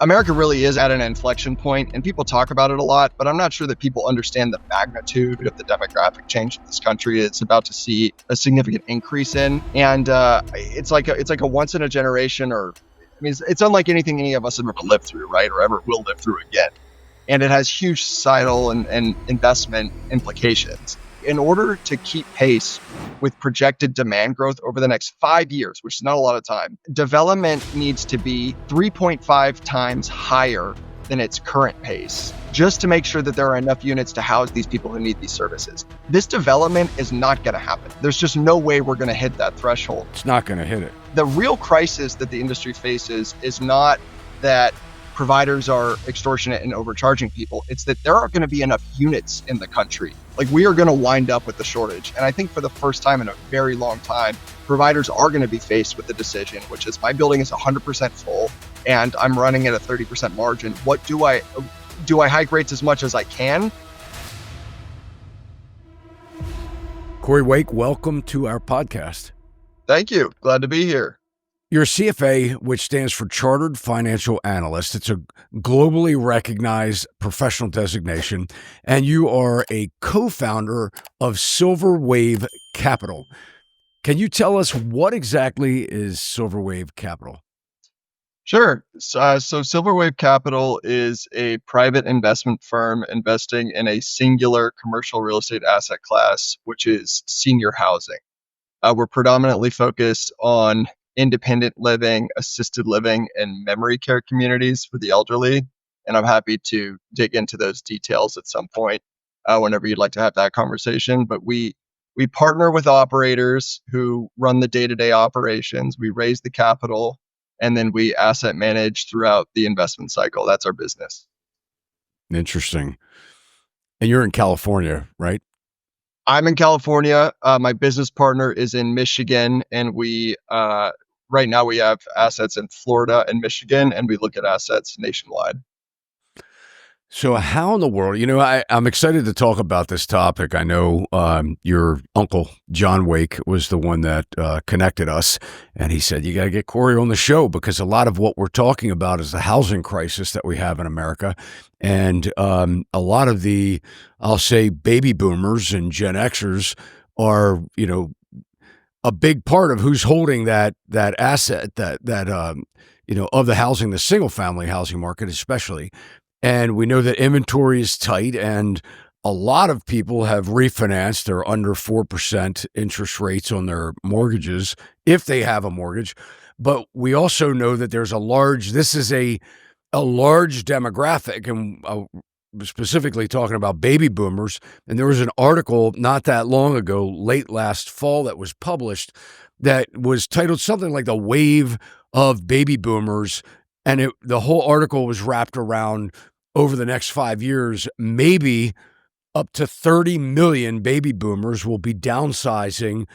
America really is at an inflection point, and people talk about it a lot, but I'm not sure that people understand the magnitude of the demographic change that this country is about to see a significant increase in. And it's like a once in a generation, or I mean, it's unlike anything any of us have ever lived through, right, or ever will live through again. And it has huge societal and investment implications. In order to keep pace with projected demand growth over the next 5 years, which is not a lot of time, development needs to be 3.5 times higher than its current pace, just to make sure that there are enough units to house these people who need these services. This development is not going to happen. There's just no way we're going to hit that threshold. It's not going to hit it. The real crisis that the industry faces is not that providers are extortionate and overcharging people. It's that there aren't going to be enough units in the country. Like, we are going to wind up with the shortage. And I think for the first time in a very long time, providers are going to be faced with the decision, which is, my building is 100% full and I'm running at a 30% margin. What do I hike rates as much as I can? Cory Wake, welcome to our podcast. Thank you. Glad to be here. You're a CFA, which stands for Chartered Financial Analyst. It's a globally recognized professional designation, and you are a co-founder of Silverwave Capital. Can you tell us what exactly is Silverwave Capital? Sure. So Silverwave Capital is a private investment firm investing in a singular commercial real estate asset class, which is senior housing. We're predominantly focused on independent living, assisted living, and memory care communities for the elderly. And I'm happy to dig into those details at some point whenever you'd like to have that conversation. But we partner with operators who run the day-to-day operations. We raise the capital, and then we asset manage throughout the investment cycle. That's our business. Interesting. And you're in California, right? I'm in California. My business partner is in Michigan, and we right now we have assets in Florida and Michigan, and we look at assets nationwide. So how in the world, I'm excited to talk about this topic. I know your uncle, John Wake, was the one that connected us. And he said, you got to get Cory on the show because a lot of what we're talking about is the housing crisis that we have in America. And a lot of the, I'll say, baby boomers and Gen Xers are, a big part of who's holding that asset, of the housing, the single family housing market, especially. And we know that inventory is tight and a lot of people have refinanced. They're under 4% interest rates on their mortgages if they have a mortgage. But we also know that there's this is a large demographic, and specifically talking about baby boomers. And there was an article not that long ago, late last fall, that was published that was titled something like The Wave of Baby Boomers. And the whole article was wrapped around, over the next 5 years, maybe up to 30 million baby boomers will be downsizing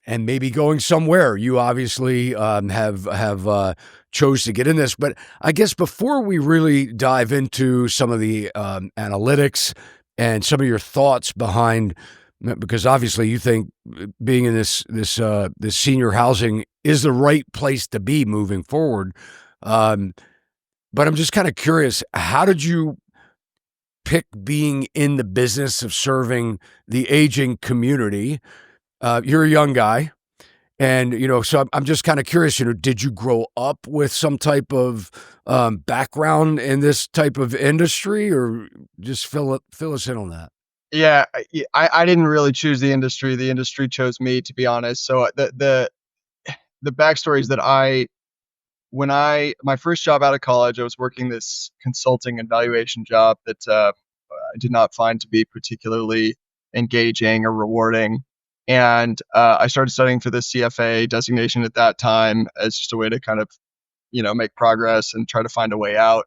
and maybe going somewhere. You obviously have chose to get in this, but I guess before we really dive into some of the analytics and some of your thoughts behind, because obviously you think being in this senior housing is the right place to be moving forward. But I'm just kind of curious, how did you pick being in the business of serving the aging community? You're a young guy, and, so I'm just kind of curious, did you grow up with some type of background in this type of industry, or just fill us in on that? Yeah, I didn't really choose the industry. The industry chose me, to be honest. So the backstory is that my first job out of college, I was working this consulting and valuation job that I did not find to be particularly engaging or rewarding. And I started studying for the CFA designation at that time as just a way to kind of, make progress and try to find a way out.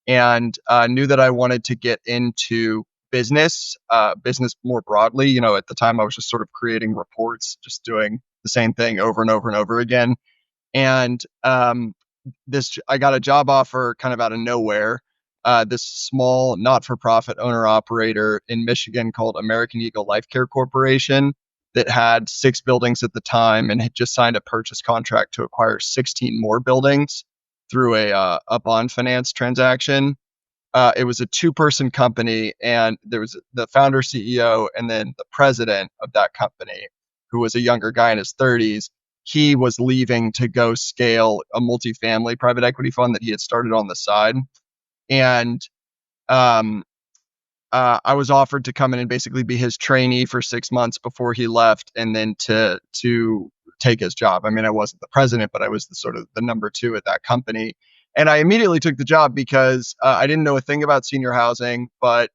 And knew that I wanted to get into business more broadly. At the time I was just sort of creating reports, just doing the same thing over and over and over again. And I got a job offer kind of out of nowhere. This small not-for-profit owner-operator in Michigan called American Eagle Life Care Corporation that had 6 buildings at the time and had just signed a purchase contract to acquire 16 more buildings through a bond finance transaction. It was a two-person company, and there was the founder CEO and then the president of that company, who was a younger guy in his 30s. He was leaving to go scale a multifamily private equity fund that he had started on the side. And um, I was offered to come in and basically be his trainee for 6 months before he left, and then to take his job. I mean, I wasn't the president, but I was the sort of the number two at that company. And I immediately took the job because I didn't know a thing about senior housing, but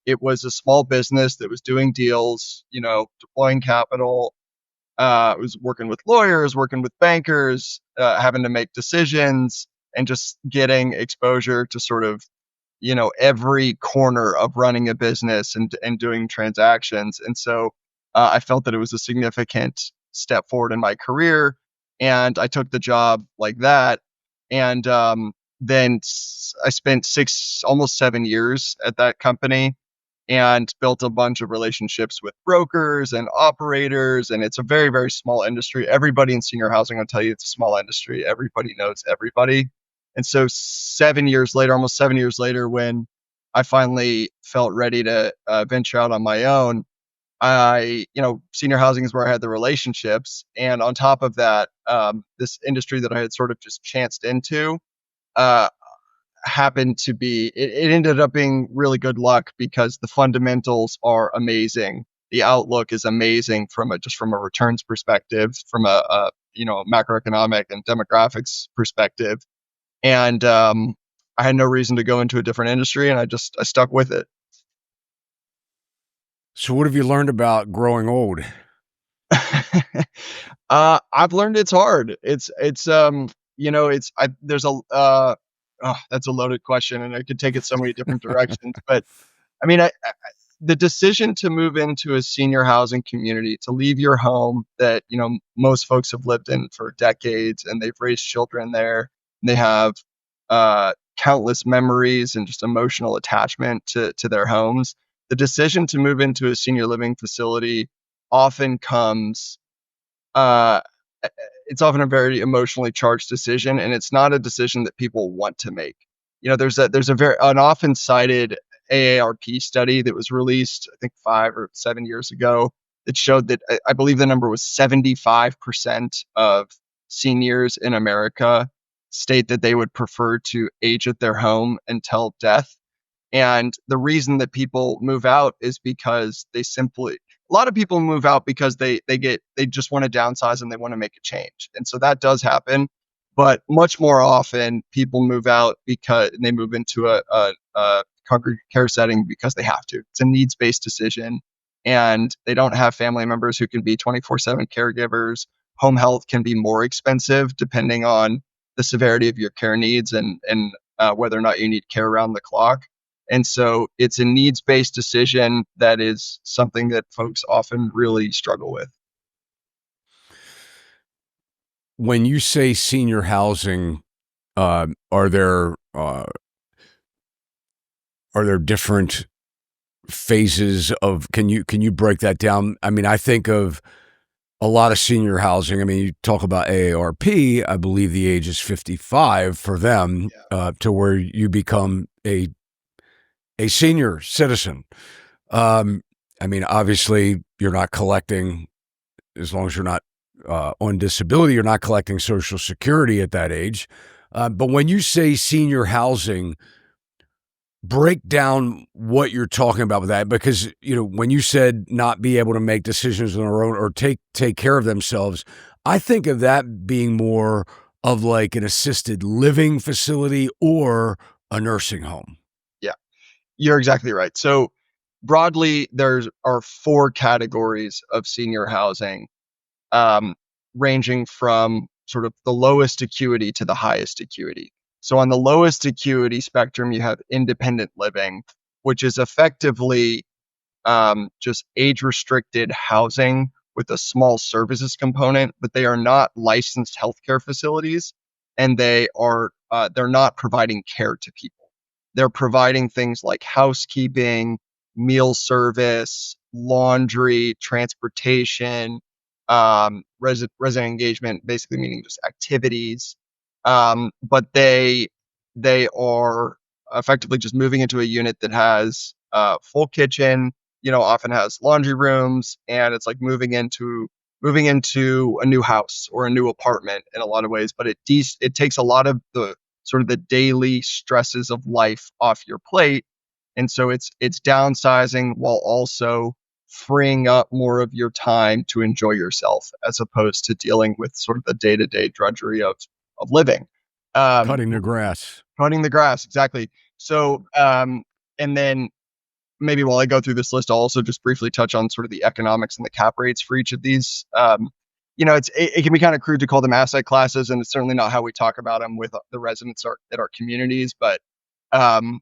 it was a small business that was doing deals, deploying capital. I was working with lawyers, working with bankers, having to make decisions, and just getting exposure to sort of every corner of running a business and doing transactions. And so I felt that it was a significant step forward in my career, and I took the job like that. And then I spent almost 7 years at that company and built a bunch of relationships with brokers and operators. And it's a very, very small industry. Everybody in senior housing will tell you it's a small industry. Everybody knows everybody. And so 7 years later, almost 7 years later, when I finally felt ready to venture out on my own, senior housing is where I had the relationships. And on top of that, this industry that I had sort of just chanced into, uh, happened to be it ended up being really good luck because the fundamentals are amazing. The outlook is amazing from a returns perspective, from a macroeconomic and demographics perspective. And I had no reason to go into a different industry, and I stuck with it. So, what have you learned about growing old? I've learned it's hard. There's that's a loaded question, and I could take it so many different directions. But I mean, the decision to move into a senior housing community, to leave your home that most folks have lived in for decades, and they've raised children there, and they have countless memories and just emotional attachment to their homes. The decision to move into a senior living facility often comes uh, it's often a very emotionally charged decision, and it's not a decision that people want to make. There's a very an often cited AARP study that was released, I think 5 or 7 years ago, that showed that I believe the number was 75% of seniors in America state that they would prefer to age at their home until death. And the reason that people move out is because a lot of people move out because they just want to downsize and they want to make a change. And so that does happen. But much more often, people move out because they move into a congregate care setting because they have to. It's a needs based decision. And they don't have family members who can be 24/7 caregivers. Home health can be more expensive depending on the severity of your care needs and whether or not you need care around the clock. And so it's a needs based decision that is something that folks often really struggle with. When you say senior housing, are there different phases of? Can you break that down? I mean, I think of a lot of senior housing. I mean, you talk about AARP. I believe the age is 55 for them, to where you become a senior citizen. I mean, obviously, you're not collecting, as long as you're not on disability, you're not collecting Social Security at that age. But when you say senior housing, break down what you're talking about with that, because when you said not be able to make decisions on their own or take care of themselves, I think of that being more of like an assisted living facility or a nursing home. Yeah, you're exactly right. So broadly, there are four categories of senior housing, um, ranging from sort of the lowest acuity to the highest acuity. So on the lowest acuity spectrum, you have independent living, which is effectively just age restricted housing with a small services component, but they are not licensed healthcare facilities, and they're not providing care to people. They're providing things like housekeeping, meal service, laundry, transportation, resident engagement, basically meaning just activities. But they are effectively just moving into a unit that has a full kitchen, often has laundry rooms, and it's like moving into a new house or a new apartment in a lot of ways. But it takes a lot of the sort of the daily stresses of life off your plate, and so it's downsizing while also freeing up more of your time to enjoy yourself, as opposed to dealing with sort of the day-to-day drudgery of living. Um, Cutting the grass. Cutting the grass, exactly. So, and then maybe while I go through this list, I'll also just briefly touch on sort of the economics and the cap rates for each of these. It can be kind of crude to call them asset classes, and it's certainly not how we talk about them with the residents at our communities. But um,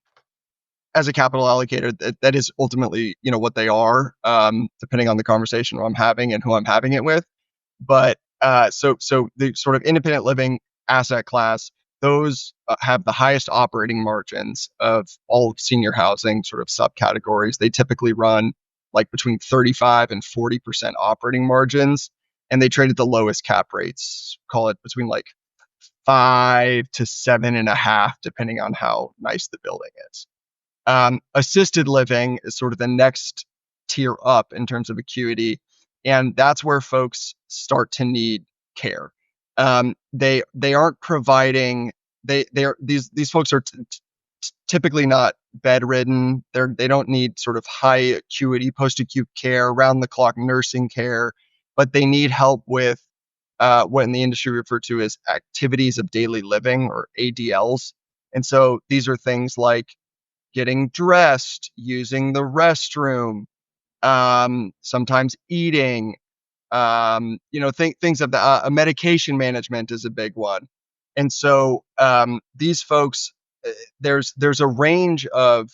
as a capital allocator, that is ultimately, what they are, depending on the conversation I'm having and who I'm having it with. But so the sort of independent living asset class, those have the highest operating margins of all of senior housing sort of subcategories. They typically run like between 35 and 40% operating margins, and they trade at the lowest cap rates, call it between like 5 to 7.5, depending on how nice the building is. Assisted living is sort of the next tier up in terms of acuity, and that's where folks start to need care. They aren't providing these folks are typically not bedridden. They don't need sort of high acuity post acute care, around the clock nursing care, but they need help with what in the industry referred to as activities of daily living, or ADLs. And so these are things like getting dressed, using the restroom, sometimes eating, things of the medication management is a big one. And so these folks, there's a range of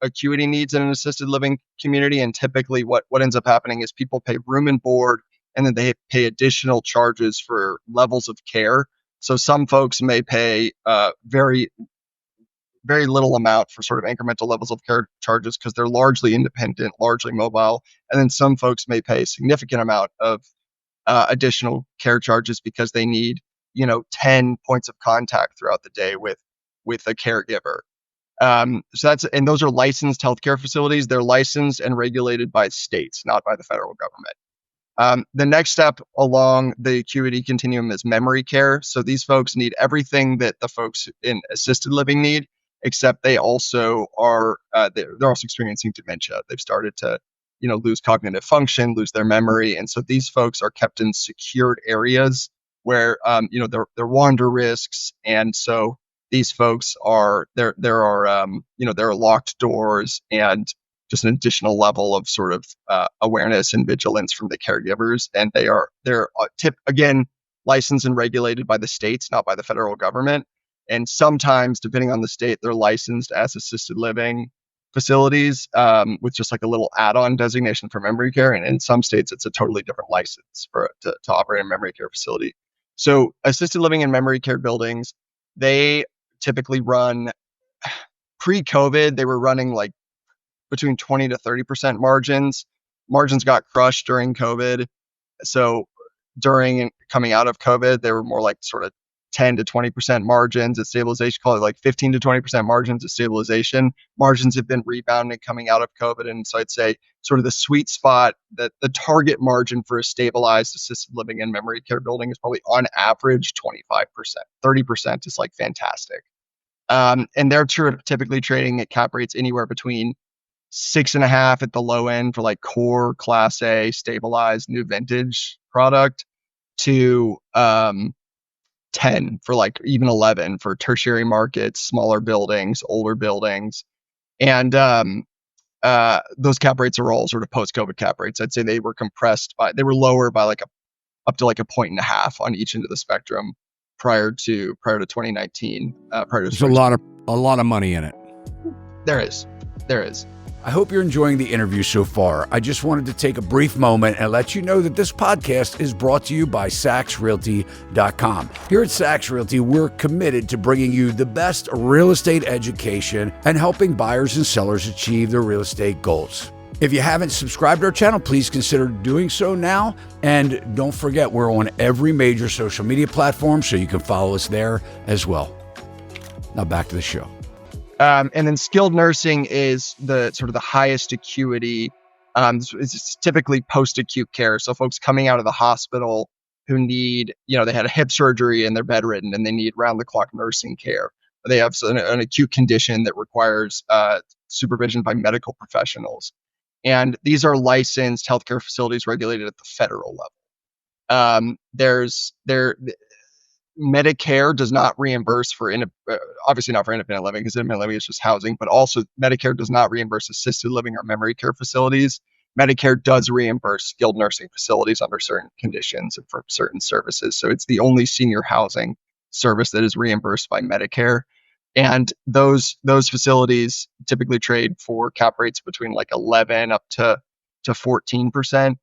acuity needs in an assisted living community, and typically what ends up happening is people pay room and board, and then they pay additional charges for levels of care. So some folks may pay very very little amount for sort of incremental levels of care charges because they're largely independent, largely mobile. And then some folks may pay a significant amount of additional care charges because they need, 10 points of contact throughout the day with a caregiver. And those are licensed healthcare facilities. They're licensed and regulated by states, not by the federal government. The next step along the acuity continuum is memory care. So these folks need everything that the folks in assisted living need, except they also are they're also experiencing dementia. They've started to lose cognitive function, lose their memory, and so these folks are kept in secured areas where there are wander risks, and so these folks are there are locked doors and just an additional level of sort of awareness and vigilance from the caregivers, and they're again licensed and regulated by the states, not by the federal government. And sometimes, depending on the state, they're licensed as assisted living facilities with just like a little add-on designation for memory care. And in some states, it's a totally different license to operate a memory care facility. So assisted living and memory care buildings, they typically run, pre-COVID, they were running like between 20 to 30% margins. Margins got crushed during COVID. So during and coming out of COVID, they were more like sort of 10 to 20% margins at stabilization, call it like 15 to 20% margins at stabilization. Margins have been rebounding coming out of COVID. And so I'd say sort of the sweet spot, that the target margin for a stabilized assisted living and memory care building is probably on average 25%. 30% is like fantastic. And they're typically trading at cap rates anywhere between 6.5 at the low end for like core class A stabilized new vintage product to 10 for like even 11 for tertiary markets, smaller buildings, older buildings. And those cap rates are all sort of post-COVID cap rates. I'd say they were lower by like up to like 1.5 on each end of the spectrum prior to 2019. There's a lot of money in it. There is. I hope you're enjoying the interview so far. I just wanted to take a brief moment and let you know that this podcast is brought to you by SachsRealty.com. Here at Sachs Realty, we're committed to bringing you the best real estate education and helping buyers and sellers achieve their real estate goals. If you haven't subscribed to our channel, please consider doing so now. And don't forget, we're on every major social media platform, so you can follow us there as well. Now back to the show. And then skilled nursing is the sort of the highest acuity. It's typically post-acute care. So folks coming out of the hospital who need, they had a hip surgery and they're bedridden and they need round-the-clock nursing care. They have an acute condition that requires supervision by medical professionals. And these are licensed healthcare facilities regulated at the federal level. Medicare does not reimburse for, obviously not for independent living, because independent living is just housing, but also Medicare does not reimburse assisted living or memory care facilities. Medicare does reimburse skilled nursing facilities under certain conditions and for certain services. So it's the only senior housing service that is reimbursed by Medicare. And those facilities typically trade for cap rates between like 11 up to 14%.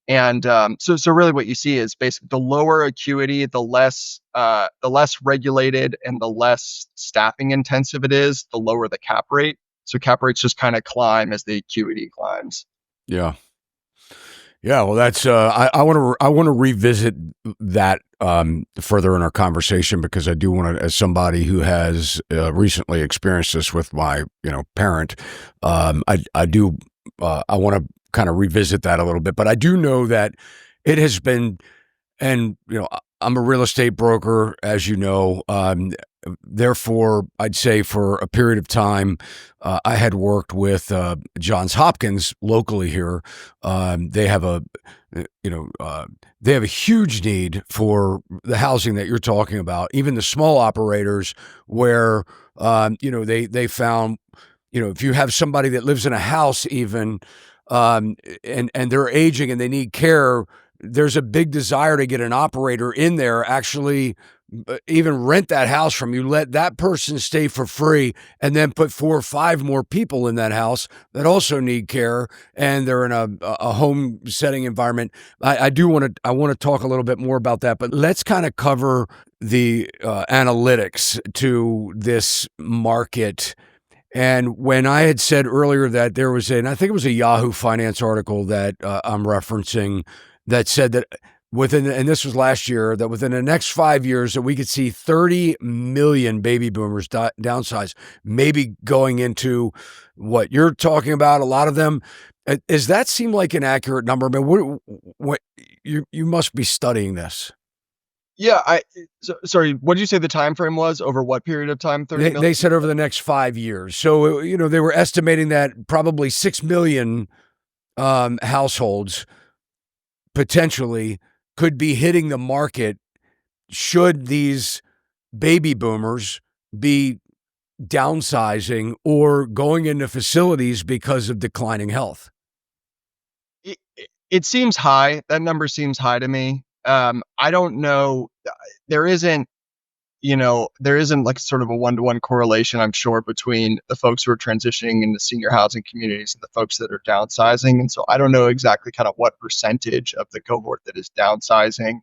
And so really what you see is basically the lower acuity, the less regulated and the less staffing intensive it is, the lower the cap rate. So cap rates just kind of climb as the acuity climbs. Yeah. Yeah, well, that's I want to revisit that further in our conversation, because I do want to, as somebody who has recently experienced this with my parent, I want to kind of revisit that a little bit. But I do know that it has been, and I'm a real estate broker, as you know. Therefore, I'd say for a period of time, I had worked with Johns Hopkins locally here. They have a huge need for the housing that you're talking about. Even the small operators, where they found, if you have somebody that lives in a house, even and they're aging and they need care, there's a big desire to get an operator in there, actually even rent that house from you, let that person stay for free, and then put 4 or 5 more people in that house that also need care, and they're in a home setting environment. I want to talk a little bit more about that, but let's kind of cover the analytics to this market. And when I had said earlier that there was I think it was a Yahoo Finance article that I'm referencing, that said that and this was last year, that within the next 5 years that we could see 30 million baby boomers downsize, maybe going into what you're talking about, a lot of them. Does that seem like an accurate number? I mean, what you must be studying this. Yeah, sorry, what did you say the time frame was? Over what period of time? 30 million? They said over the next 5 years. So, they were estimating that probably 6 million households potentially could be hitting the market should these baby boomers be downsizing or going into facilities because of declining health. It seems high. That number seems high to me. I don't know. There isn't like sort of a one-to-one correlation, I'm sure, between the folks who are transitioning into senior housing communities and the folks that are downsizing. And so I don't know exactly kind of what percentage of the cohort that is downsizing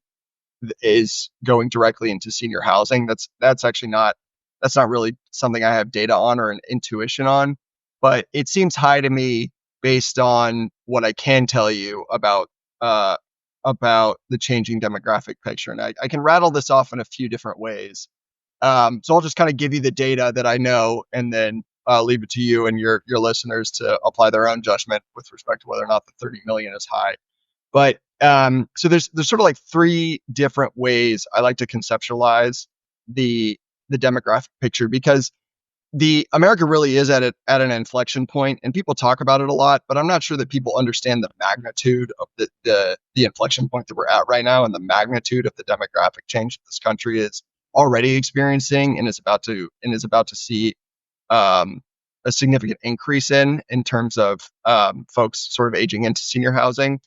is going directly into senior housing. That's not really something I have data on or an intuition on, but it seems high to me based on what I can tell you about the changing demographic picture. And I can rattle this off in a few different ways. So I'll just kind of give you the data that I know, and then leave it to you and your listeners to apply their own judgment with respect to whether or not the 30 million is high. But so there's sort of like 3 different ways I like to conceptualize the demographic picture, because the America really is at an inflection point, and people talk about it a lot, but I'm not sure that people understand the magnitude of the inflection point that we're at right now, and the magnitude of the demographic change that this country is already experiencing and is about to see a significant increase in terms of folks sort of aging into senior housing.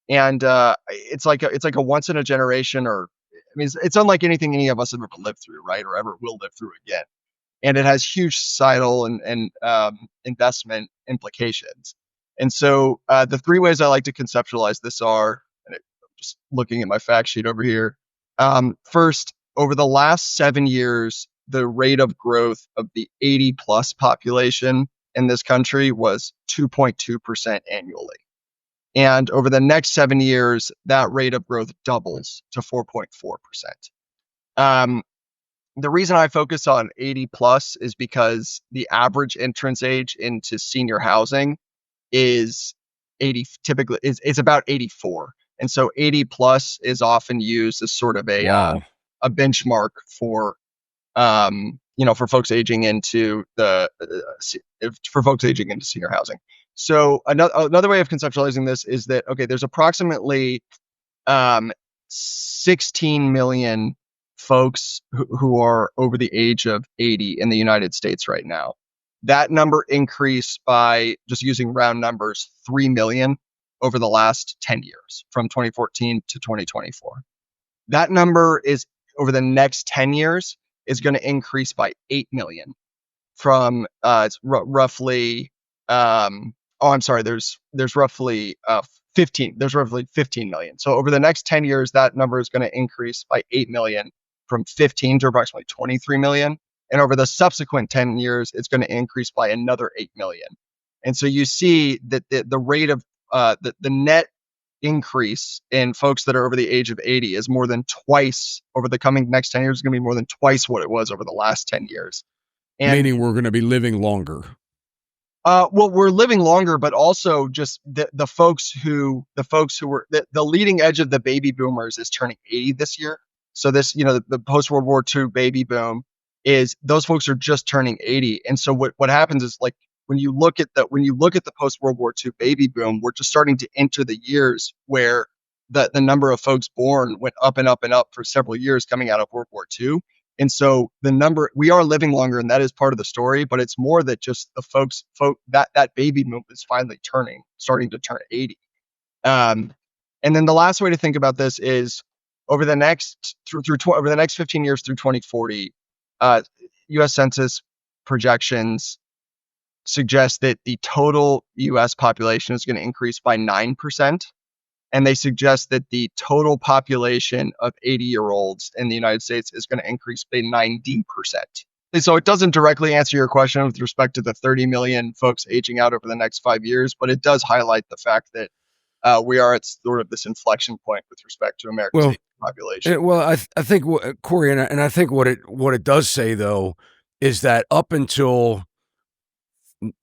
And it's like a once in a generation, or I mean, it's unlike anything any of us have ever lived through, right, or ever will live through again. And it has huge societal and investment implications. And so the 3 ways I like to conceptualize this are, and I'm just looking at my fact sheet over here. First, over the last 7 years, the rate of growth of the 80 plus population in this country was 2.2% annually. And over the next 7 years, that rate of growth doubles to 4.4%. The reason I focus on 80 plus is because the average entrance age into senior housing is 80, typically is about 84. And so 80 plus is often used as sort of Wow. a benchmark for for folks aging into for folks aging into senior housing. So another way of conceptualizing this is that, okay, there's approximately 16 million folks who are over the age of 80 in the United States right now. That number increased by, just using round numbers, 3 million over the last 10 years, from 2014 to 2024. That number is, over the next 10 years, is going to increase by 8 million from roughly, there's roughly 15 million. So over the next 10 years, that number is going to increase by 8 million, from 15 to approximately 23 million. And over the subsequent 10 years, it's going to increase by another 8 million. And so you see that the rate of the net increase in folks that are over the age of 80 is more than twice, over the coming next 10 years, is going to be more than twice what it was over the last 10 years. And Meaning we're going to be living longer. well, we're living longer, but also just the folks who were the leading edge of the baby boomers is turning 80 this year. So this, the post World War II baby boom, is those folks are just turning 80. And so what happens is, like, when you look at the post World War II baby boom, we're just starting to enter the years where the number of folks born went up and up and up for several years coming out of World War II. And so we are living longer, and that is part of the story, but it's more that just the that baby boom is finally starting to turn 80. And then the last way to think about this is, over the next 15 years through 2040, U.S. Census projections suggest that the total U.S. population is going to increase by 9%. And they suggest that the total population of 80-year-olds in the United States is going to increase by 90%. And so it doesn't directly answer your question with respect to the 30 million folks aging out over the next 5 years, but it does highlight the fact that we are at sort of this inflection point with respect to America's aging population. I think, Cory, and I think what it does say, though, is that up until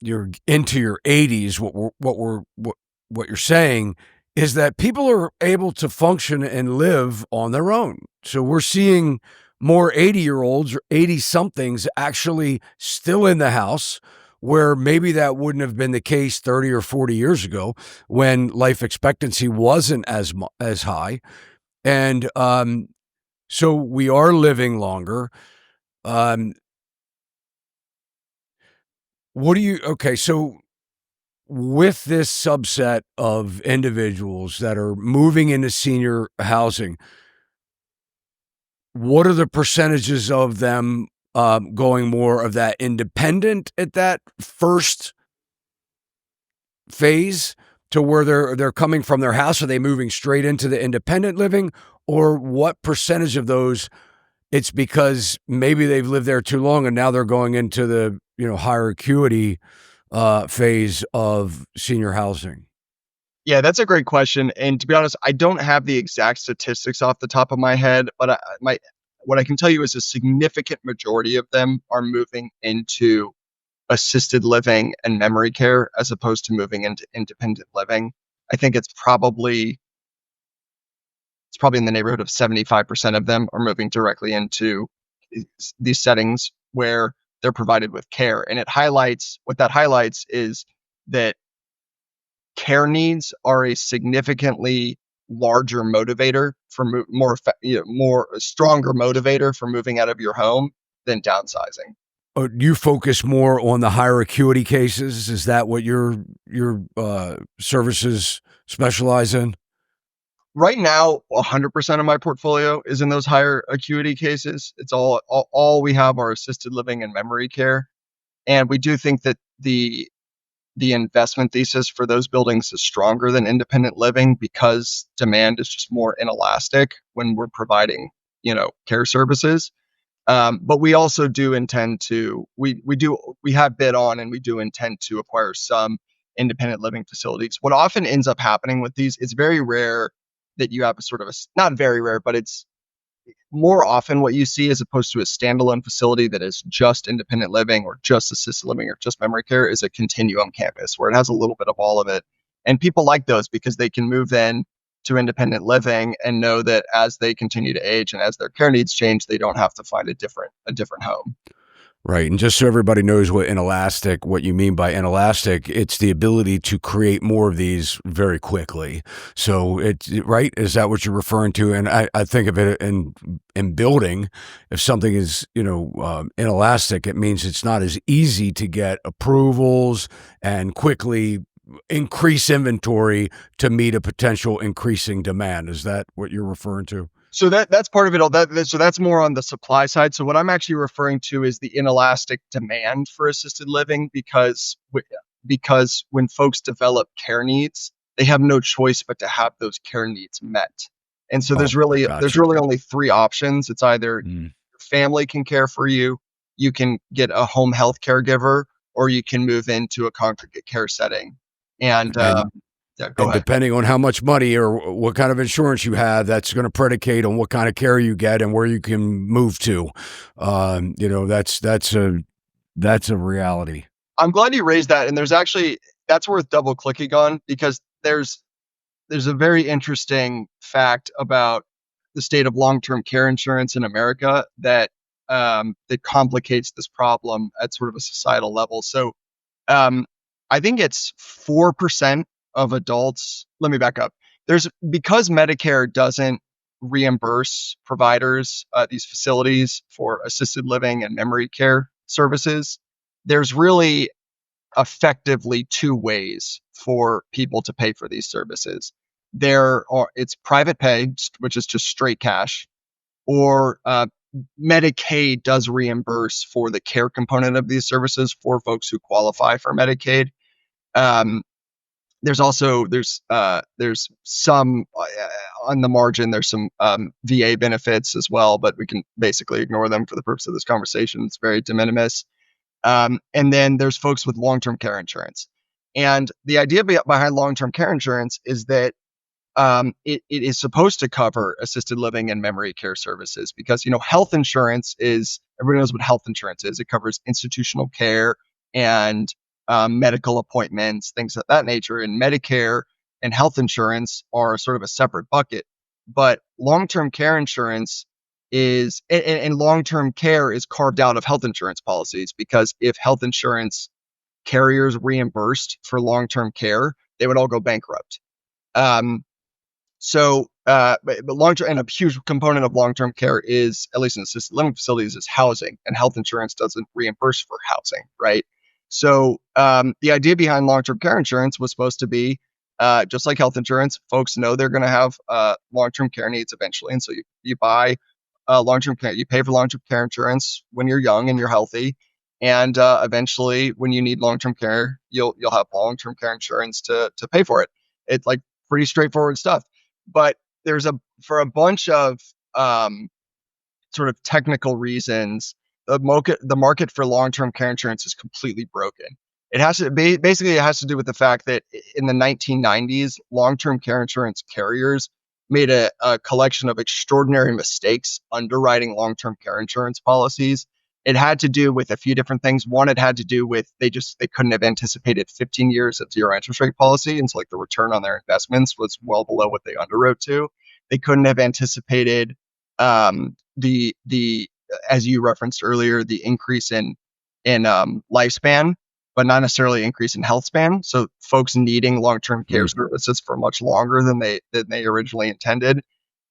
you're into your 80s, what you're saying is that people are able to function and live on their own. So we're seeing more 80-year-olds or 80-somethings actually still in the house, where maybe that wouldn't have been the case 30 or 40 years ago, when life expectancy wasn't as high. And so we are living longer. So with this subset of individuals that are moving into senior housing, what are the percentages of them going more of that independent at that first phase, to where they're coming from their house? Are they moving straight into the independent living, or what percentage of those it's because maybe they've lived there too long and now they're going into the higher acuity phase of senior housing? Yeah, that's a great question. And to be honest, I don't have the exact statistics off the top of my head, but what I can tell you is a significant majority of them are moving into assisted living and memory care as opposed to moving into independent living. I think it's probably in the neighborhood of 75% of them are moving directly into these settings where they're provided with care. And what that highlights is that care needs are a significantly larger motivator for stronger motivator for moving out of your home than downsizing. You focus more on the higher acuity cases. Is that what your services specialize in? Right now, 100% of my portfolio is in those higher acuity cases. It's all we have are assisted living and memory care. And we do think that the investment thesis for those buildings is stronger than independent living, because demand is just more inelastic when we're providing, care services. But we also do intend to, we do we have bid on and we do intend to acquire some independent living facilities. What often ends up happening with these, it's very rare that you have a sort of a, not very rare, but it's more often what you see as opposed to a standalone facility that is just independent living or just assisted living or just memory care is a continuum campus where it has a little bit of all of it. And people like those because they can move in to independent living and know that as they continue to age and as their care needs change, they don't have to find a different home. Right. And just so everybody knows what you mean by inelastic, it's the ability to create more of these very quickly. So right. Is that what you're referring to? And I think of it in building, if something is, inelastic, it means it's not as easy to get approvals and quickly increase inventory to meet a potential increasing demand. Is that what you're referring to? So that's part of it all. So that's more on the supply side. So what I'm actually referring to is the inelastic demand for assisted living because when folks develop care needs, they have no choice but to have those care needs met. And so Oh, there's gotcha. really only three options. It's either Mm. your family can care for you, you can get a home health caregiver, or you can move into a congregate care setting. And And yeah, go And ahead. depending on how much money or what kind of insurance you have, that's going to predicate on what kind of care you get and where you can move to. That's a reality. I'm glad you raised that. And that's worth double clicking on because there's a very interesting fact about the state of long-term care insurance in America that complicates this problem at sort of a societal level. So um, I think it's 4% of adults. Let me back up. Because Medicare doesn't reimburse providers, these facilities for assisted living and memory care services. There's really effectively two ways for people to pay for these services. It's private pay, which is just straight cash, or Medicaid does reimburse for the care component of these services for folks who qualify for Medicaid. Um, there's some on the margin. There's some VA benefits as well, but we can basically ignore them for the purpose of this conversation. It's very de minimis. And then there's folks with long-term care insurance. And the idea behind long-term care insurance is that it is supposed to cover assisted living and memory care services because, health insurance everybody knows what health insurance is. It covers institutional care and medical appointments, things of that nature. And Medicare and health insurance are sort of a separate bucket. But long-term care insurance and long-term care is carved out of health insurance policies because if health insurance carriers reimbursed for long-term care, they would all go bankrupt. Um, but long-term and a huge component of long-term care is, at least in assisted living facilities, is housing, and health insurance doesn't reimburse for housing, right? So the idea behind long-term care insurance was supposed to be just like health insurance. Folks know they're going to have long-term care needs eventually, and so you buy long-term care. You pay for long-term care insurance when you're young and you're healthy, and eventually, when you need long-term care, you'll have long-term care insurance to pay for it. It's like pretty straightforward stuff. But for a bunch of sort of technical reasons, the market for long-term care insurance is completely broken. Basically it has to do with the fact that in the 1990s, long-term care insurance carriers made a collection of extraordinary mistakes underwriting long-term care insurance policies. It had to do with a few different things. One, it had to do with they couldn't have anticipated 15 years of zero interest rate policy, and so like the return on their investments was well below what they underwrote to. They couldn't have anticipated the as you referenced earlier, the increase in lifespan, but not necessarily increase in health span. So folks needing long-term care Mm. services for much longer than they originally intended.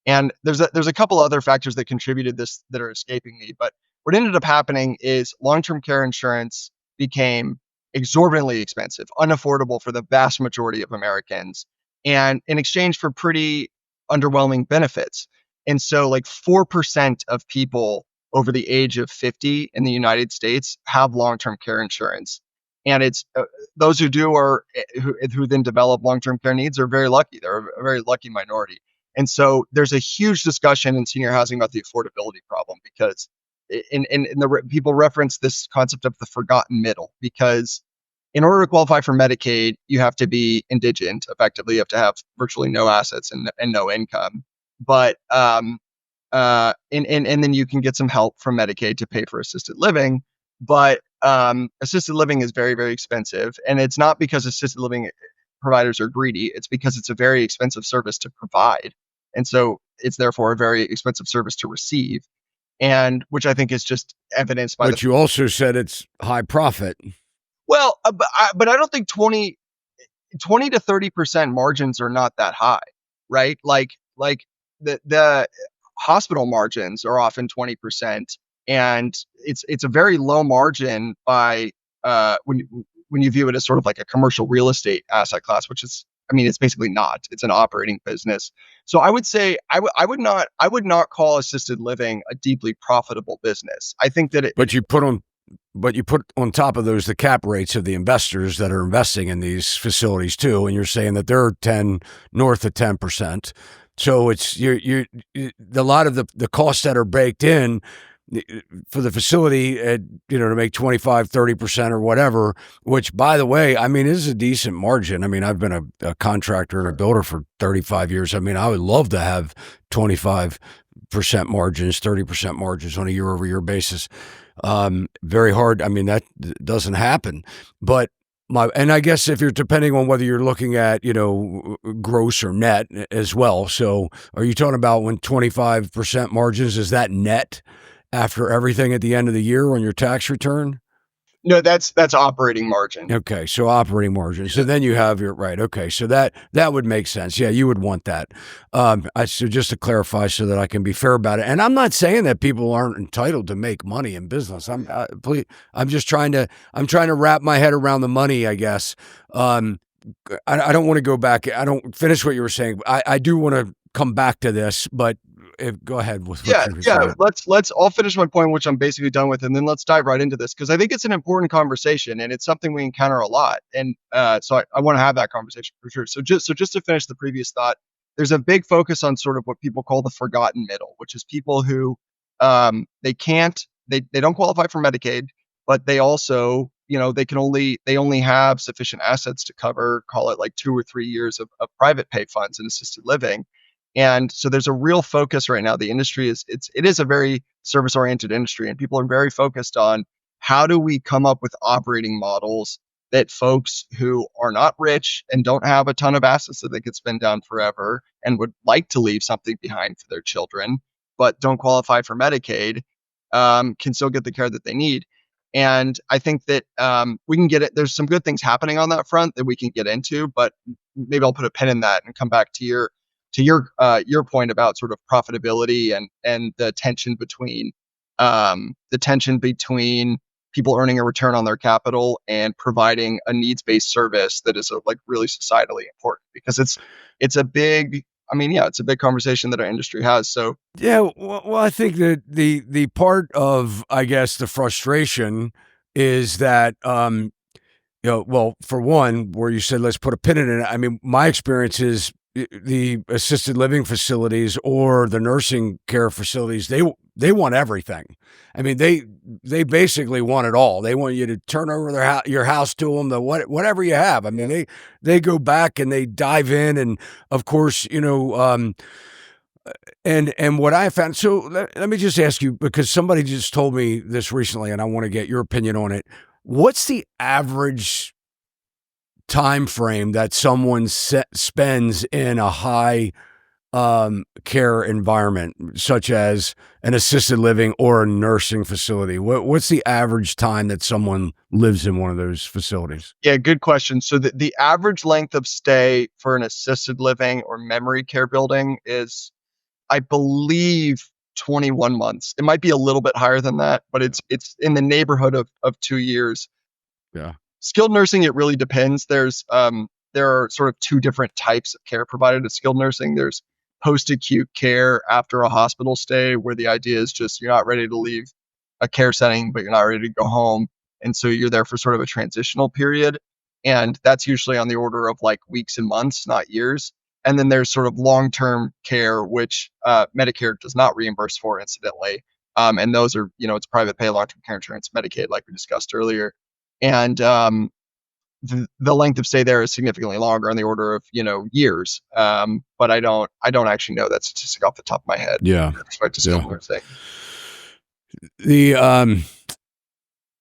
And there's a couple other factors that contributed this that are escaping me. But what ended up happening is long-term care insurance became exorbitantly expensive, unaffordable for the vast majority of Americans, and in exchange for pretty underwhelming benefits. And so, like 4% of people over the age of 50 in the United States have long-term care insurance. And it's those who do are who then develop long-term care needs are very lucky. They're a very lucky minority. And so there's a huge discussion in senior housing about the affordability problem because people reference this concept of the forgotten middle, because in order to qualify for Medicaid, you have to be indigent. Effectively, you have to have virtually no assets and no income. But and then you can get some help from Medicaid to pay for assisted living. But assisted living is very, very expensive, and it's not because assisted living providers are greedy. It's because it's a very expensive service to provide, and so it's therefore a very expensive service to receive, and which I think is just evidenced by But you also said it's high profit. well, but I don't think 20 to 30% margins are not that high, right? Like the hospital margins are often 20%, and it's a very low margin by when you view it as sort of like a commercial real estate asset class, which is, I mean, it's basically not. It's an operating business. So I would say I would not call assisted living a deeply profitable business. I think that But you put on top of those the cap rates of the investors that are investing in these facilities too, and you're saying that they're north of 10%. So it's a lot of the costs that are baked in for the facility, to make 25, 30% or whatever, which, by the way, I mean, is a decent margin. I mean, I've been a contractor and a builder for 35 years. I mean, I would love to have 25% margins, 30% margins on a year over year basis. Very hard. I mean, that doesn't happen, but and I guess if you're depending on whether you're looking at, gross or net as well. So are you talking about when 25% margins, is that net after everything at the end of the year on your tax return? no, that's operating margin. Okay, so operating margin. So then you have your right. Okay, so that would make sense. Yeah, you would want that. So just to clarify, so that I can be fair about it. And I'm not saying that people aren't entitled to make money in business. I'm just trying to wrap my head around the money, I guess. I don't want to go back. I don't finish what you were saying. I do want to come back to this, but go ahead with what you were saying. Let's I'll finish my point, which I'm basically done with, and then let's dive right into this, because I think it's an important conversation and it's something we encounter a lot. And so I want to have that conversation for sure. So just to finish the previous thought, there's a big focus on sort of what people call the forgotten middle, which is people who they don't qualify for Medicaid, but they also, they only have sufficient assets to cover, call it like 2 or 3 years of private pay funds and assisted living. And so there's a real focus right now. The industry it is a very service oriented industry, and people are very focused on how do we come up with operating models that folks who are not rich and don't have a ton of assets that they could spend down forever and would like to leave something behind for their children, but don't qualify for Medicaid, can still get the care that they need. And I think that we can get it. There's some good things happening on that front that we can get into, but maybe I'll put a pin in that and come back to your point about sort of profitability and the tension between people earning a return on their capital and providing a needs-based service that is like really societally important, because it's a big, I mean, yeah, it's a big conversation that our industry has. So yeah, well, I think that the part of, I guess, the frustration is that well, for one, where you said let's put a pin in it. I mean, my experience is the assisted living facilities or the nursing care facilities, they want everything. I mean, they basically want it all. They want you to turn over your house to them, whatever you have. I mean, they go back and they dive in, and of course, and what I found. So let me just ask you, because somebody just told me this recently, and I want to get your opinion on it. What's the average time frame that someone spends in a high care environment, such as an assisted living or a nursing facility? What's the average time that someone lives in one of those facilities? Yeah, good question. So the average length of stay for an assisted living or memory care building is, I believe, 21 months. It might be a little bit higher than that, but it's in the neighborhood of 2 years. Yeah. Skilled nursing, it really depends. There are sort of two different types of care provided at skilled nursing. There's post-acute care after a hospital stay, where the idea is just you're not ready to leave a care setting, but you're not ready to go home. And so you're there for sort of a transitional period. And that's usually on the order of like weeks and months, not years. And then there's sort of long-term care, which Medicare does not reimburse for, incidentally. And those are, it's private pay, long-term care insurance, Medicaid, like we discussed earlier. And the length of stay there is significantly longer, on the order of, years. But I don't actually know that statistic off the top of my head Yeah. with respect to skilled nursing. The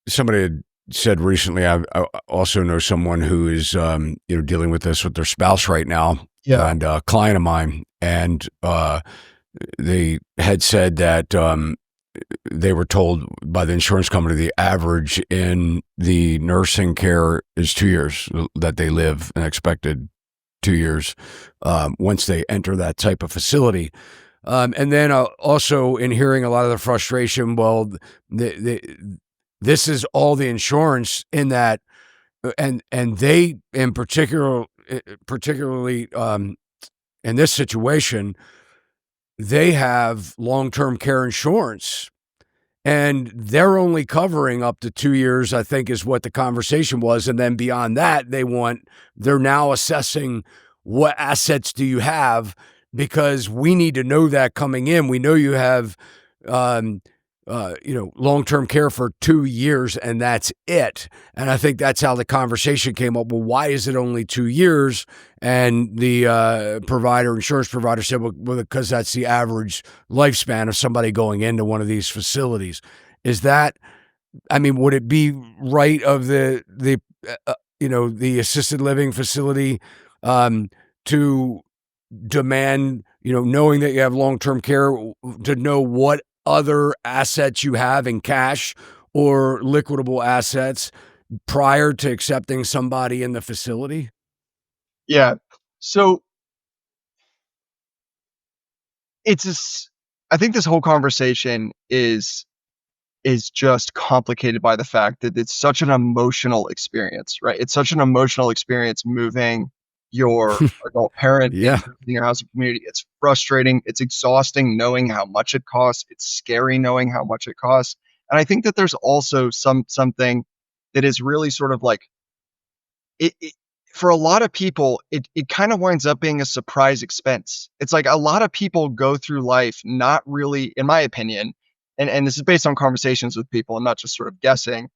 somebody had said recently, I also know someone who is dealing with this with their spouse right now. Yeah. And a client of mine, and they had said that they were told by the insurance company the average in the nursing care is 2 years, that they live an expected 2 years once they enter that type of facility. And then also in hearing a lot of the frustration, well, this is all the insurance in that, and they in particularly in this situation, they have long-term care insurance, and they're only covering up to 2 years, I think is what the conversation was. And then beyond that, they're now assessing what assets do you have, because we need to know that coming in. We know you have, long-term care for 2 years, and that's it. And I think that's how the conversation came up. Well, why is it only 2 years? And the insurance provider said, well, because that's the average lifespan of somebody going into one of these facilities. Is that, would it be right of the assisted living facility to demand, knowing that you have long-term care, to know what other assets you have in cash or liquidable assets prior to accepting somebody in the facility? Yeah. So I think this whole conversation is just complicated by the fact that it's such an emotional experience, right? It's such an emotional experience moving your adult parent into your housing community. It's frustrating. It's exhausting knowing how much it costs. It's scary knowing how much it costs. And I think that there's also something that is really sort of like, it for a lot of people, it kind of winds up being a surprise expense. It's like a lot of people go through life not really, in my opinion, and this is based on conversations with people and not just sort of guessing,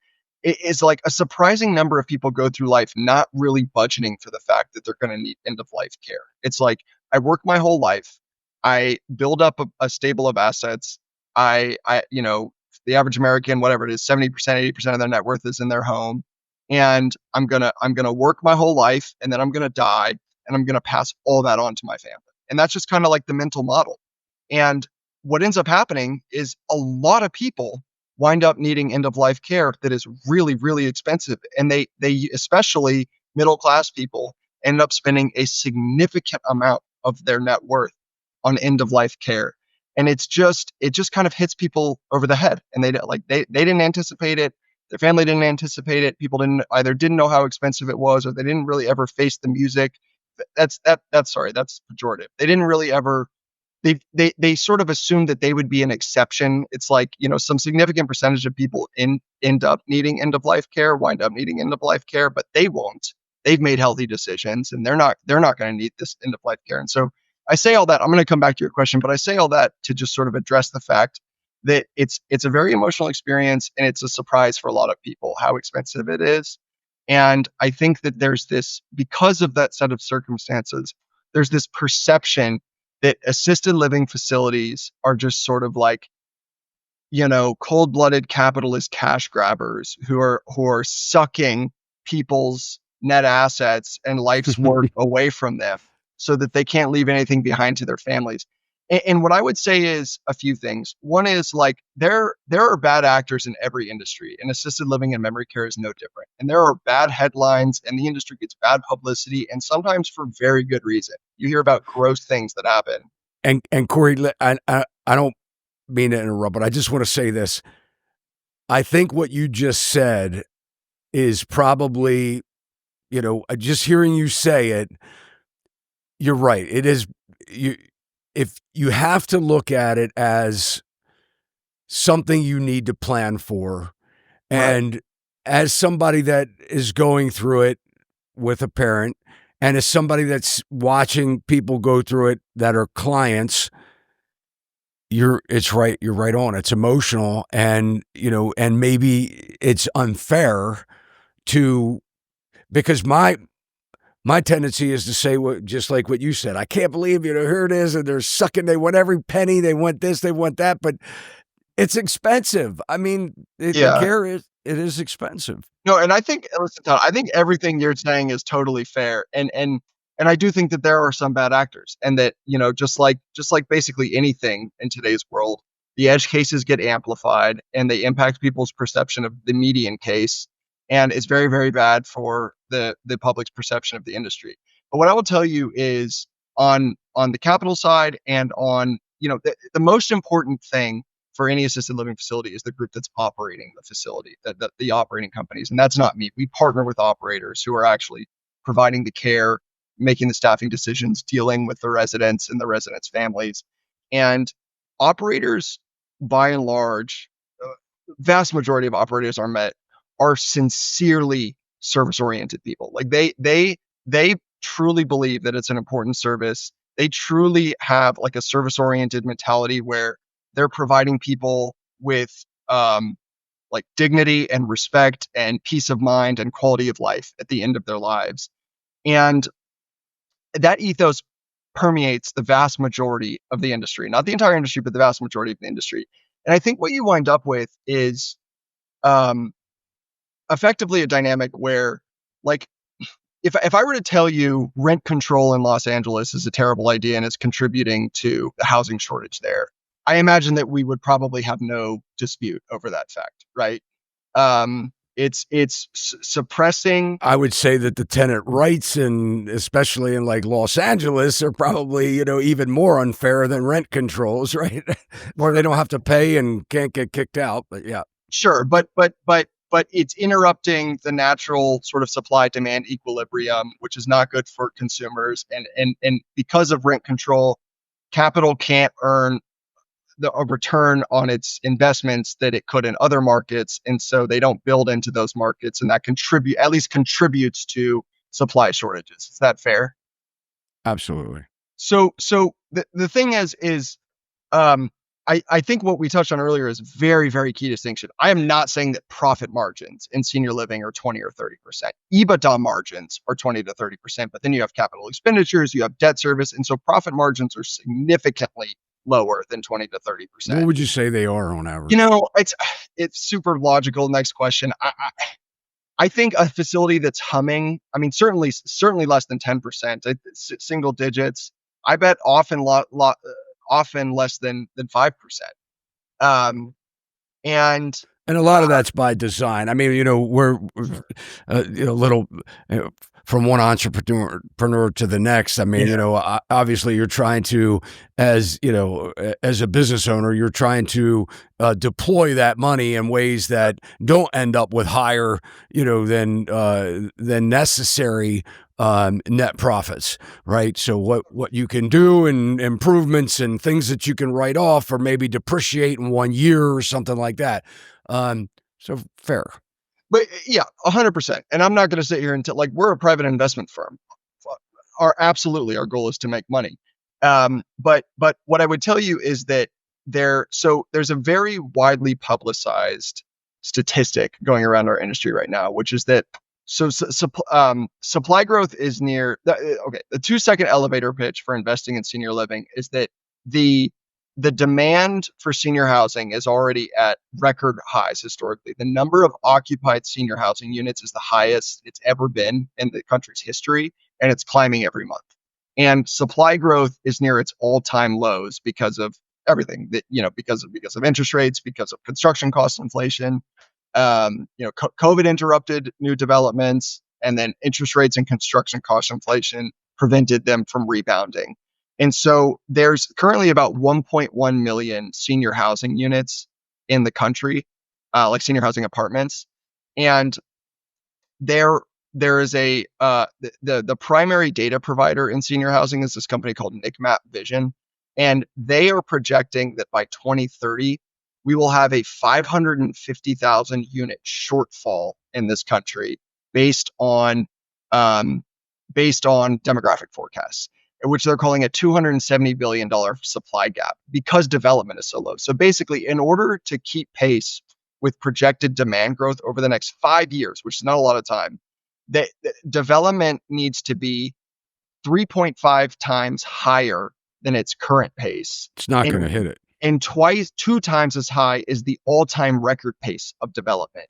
it is like a surprising number of people go through life not really budgeting for the fact that they're going to need end of life care. It's like, I work my whole life, I build up a stable of assets. The average American, whatever it is, 70%, 80% of their net worth is in their home. And I'm gonna work my whole life, and then I'm gonna die, and I'm gonna pass all that on to my family. And that's just kind of like the mental model. And what ends up happening is a lot of people wind up needing end of life care that is really, really expensive. And they especially middle class people end up spending a significant amount of their net worth on end of life care. And it just kind of hits people over the head. And they didn't anticipate it. Their family didn't anticipate it. People didn't know how expensive it was, or they didn't really ever face the music. That's pejorative. They didn't really ever. They sort of assumed that they would be an exception. It's like, some significant percentage of people end up needing end of life care, wind up needing end of life care, but they won't. They've made healthy decisions, and they're not going to need this end of life care. And so I say all that. I'm going to come back to your question, but I say all that to just sort of address the fact that it's a very emotional experience, and it's a surprise for a lot of people how expensive it is. And I think that there's this, because of that set of circumstances, there's this perception that assisted living facilities are just sort of like, cold-blooded capitalist cash grabbers who are sucking people's net assets and life's work away from them so that they can't leave anything behind to their families. And what I would say is a few things. One is, like, there are bad actors in every industry, and assisted living and memory care is no different. And there are bad headlines, and the industry gets bad publicity, and sometimes for very good reason. You hear about gross things that happen. And Cory, I don't mean to interrupt, but I just want to say this. I think what you just said is probably, just hearing you say it, you're right. It is, if you have to look at it as something you need to plan for, and right, as somebody that is going through it with a parent, and as somebody that's watching people go through it that are clients, it's right. You're right on. It's emotional, and and maybe it's unfair to because my tendency is to say just like what you said. I can't believe here it is, and they're sucking. They want every penny. They want this. They want that. But it's expensive. I mean, the Yeah. care is expensive. No, and I think listen, Todd, I think everything you're saying is totally fair, and I do think that there are some bad actors, and that just like basically anything in today's world, the edge cases get amplified, and they impact people's perception of the median case, and it's very very bad for the public's perception of the industry. But what I will tell you is on the capital side and on the most important thing for any assisted living facility is the group that's operating the facility, the operating companies. And that's not me. We partner with operators who are actually providing the care, making the staffing decisions, dealing with the residents and the residents' families. And operators, by and large, vast majority of operators are sincerely service oriented people. Like they truly believe that it's an important service. They truly have like a service oriented mentality where they're providing people with like dignity and respect and peace of mind and quality of life at the end of their lives. And that ethos permeates the vast majority of the industry, not the entire industry, but the vast majority of the industry. And I think what you wind up with is um, effectively a dynamic where, like, if I were to tell you rent control in Los Angeles is a terrible idea and it's contributing to the housing shortage there, I imagine that we would probably have no dispute over that fact, right? It's suppressing. I would say that the tenant rights, and especially in like Los Angeles, are probably even more unfair than rent controls, right? Where they don't have to pay and can't get kicked out. But yeah, Sure, but it's interrupting the natural sort of supply demand equilibrium, which is not good for consumers. And because of rent control, capital can't earn a return on its investments that it could in other markets, and so they don't build into those markets, and that contributes to supply shortages. Is that fair? absolutely. So the thing is um, I think what we touched on earlier is very, very key distinction. I am not saying that profit margins in senior living are 20 or 30%. EBITDA margins are 20 to 30%, but then you have capital expenditures, you have debt service, and so profit margins are significantly lower than 20 to What 30%. would you say they are on average? It's super logical. Next question. I think a facility that's humming, I mean, certainly less than 10%, single digits. I bet often less than 5%. Um, and And a lot of that's by design. I mean, we're a little from one entrepreneur to the next. I mean, obviously you're trying to, as as a business owner, you're trying to deploy that money in ways that don't end up with higher, than necessary net profits, right? So what you can do and improvements and things that you can write off or maybe depreciate in 1 year or something like that. So fair. but yeah, 100%. And I'm not going to sit here and like we're a private investment firm. Our goal is to make money. But what I would tell you is that there's a very widely publicized statistic going around our industry right now, which is that supply growth is near okay. The 2-second elevator pitch for investing in senior living is that the the demand for senior housing is already at record highs historically. The number of occupied senior housing units is the highest it's ever been in the country's history, and it's climbing every month. And supply growth is near its all-time lows because of everything that because of interest rates, because of construction cost inflation. COVID interrupted new developments, and then interest rates and construction cost inflation prevented them from rebounding. And so there's currently about 1.1 million senior housing units in the country, like senior housing apartments. And there is the primary data provider in senior housing is this company called NICMAP Vision, and they are projecting that by 2030 we will have a 550,000 unit shortfall in this country based on demographic forecasts. which they're calling a $270 billion supply gap because development is so low. So basically, in order to keep pace with projected demand growth over the next 5 years, which is not a lot of time, the development needs to be 3.5 times higher than its current pace. It's not and, going to hit it. And two times as high is the all-time record pace of development,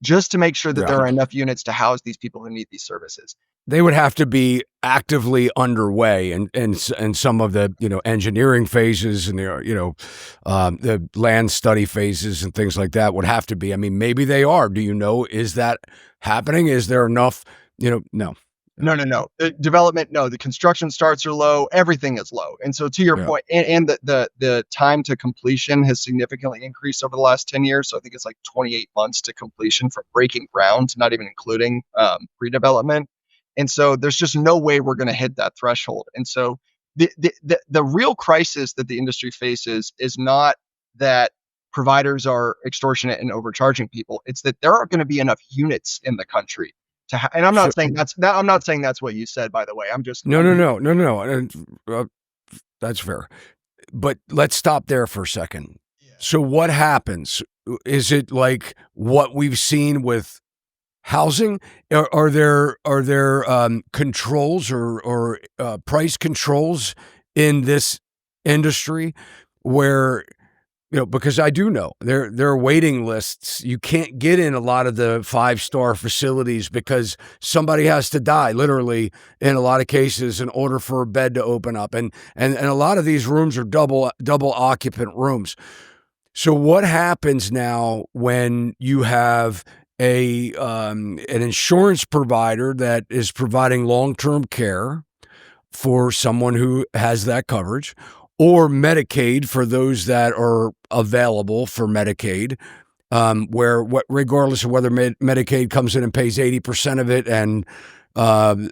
just to make sure that there are enough units to house these people who need these services. They would have to be actively underway and some of the engineering phases and the land study phases and things like that would have to be. I mean, maybe they are. Do you know? Is that happening? Is there enough? No. No. The development, no. The construction starts are low. Everything is low. And so to your point, and the time to completion has significantly increased over the last 10 years. So I think it's like 28 months to completion from breaking ground, not even including pre-development. And so there's just no way we're going to hit that threshold. And so the real crisis that the industry faces is not that providers are extortionate and overcharging people. It's that there aren't going to be enough units in the country to and I'm not saying that's what you said, by the way. I'm just no. That's fair. But let's stop there for a second. Yeah. So what happens? Is it like what we've seen with housing? Are there controls or price controls in this industry where because I do know there are waiting lists. You can't get in a lot of the 5-star facilities because somebody has to die, literally, in a lot of cases, in order for a bed to open up. And a lot of these rooms are double occupant rooms. So what happens now when you have an insurance provider that is providing long-term care for someone who has that coverage, or Medicaid for those that are available for Medicaid, where regardless of whether Medicaid comes in and pays 80% of it, and the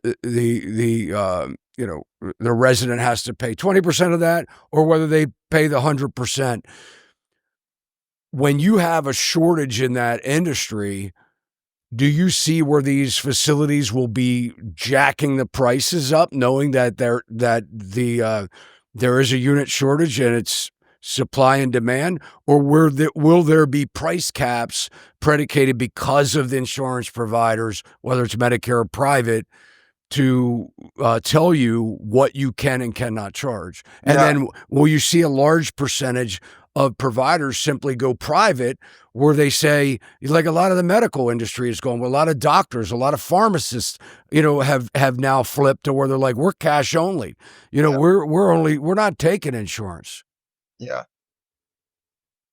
resident has to pay 20% of that, or whether they pay the 100%. When you have a shortage in that industry, do you see where these facilities will be jacking the prices up, knowing that there is a unit shortage and it's supply and demand, or will there be price caps predicated because of the insurance providers, whether it's Medicare or private, to tell you what you can and cannot charge? And then will you see a large percentage of providers simply go private, where they say, like a lot of the medical industry is going, well, a lot of doctors, a lot of pharmacists, have now flipped to where they're like, we're cash only, we're not taking insurance. Yeah.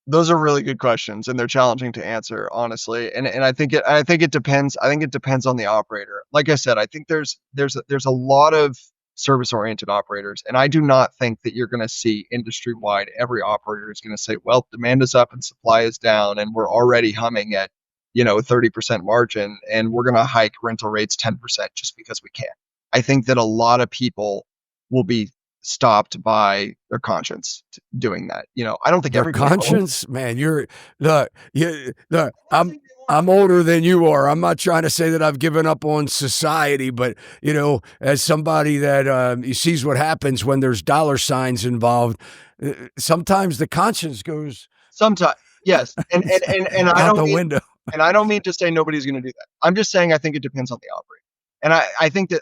Those are really good questions, and they're challenging to answer, honestly. And I think it depends. I think it depends on the operator. Like I said, I think there's a lot of service-oriented operators, and I do not think that you're going to see industry-wide every operator is going to say, well, demand is up and supply is down, and we're already humming at 30% margin, and we're going to hike rental rates 10% just because we can. I think that a lot of people will be stopped by their conscience doing that. I don't think their conscience, man. I'm older than you are. I'm not trying to say that I've given up on society, but as somebody that sees what happens when there's dollar signs involved, sometimes the conscience goes. Sometimes, yes, and out I don't the window. And I don't mean to say nobody's going to do that. I'm just saying I think it depends on the operator. And I think that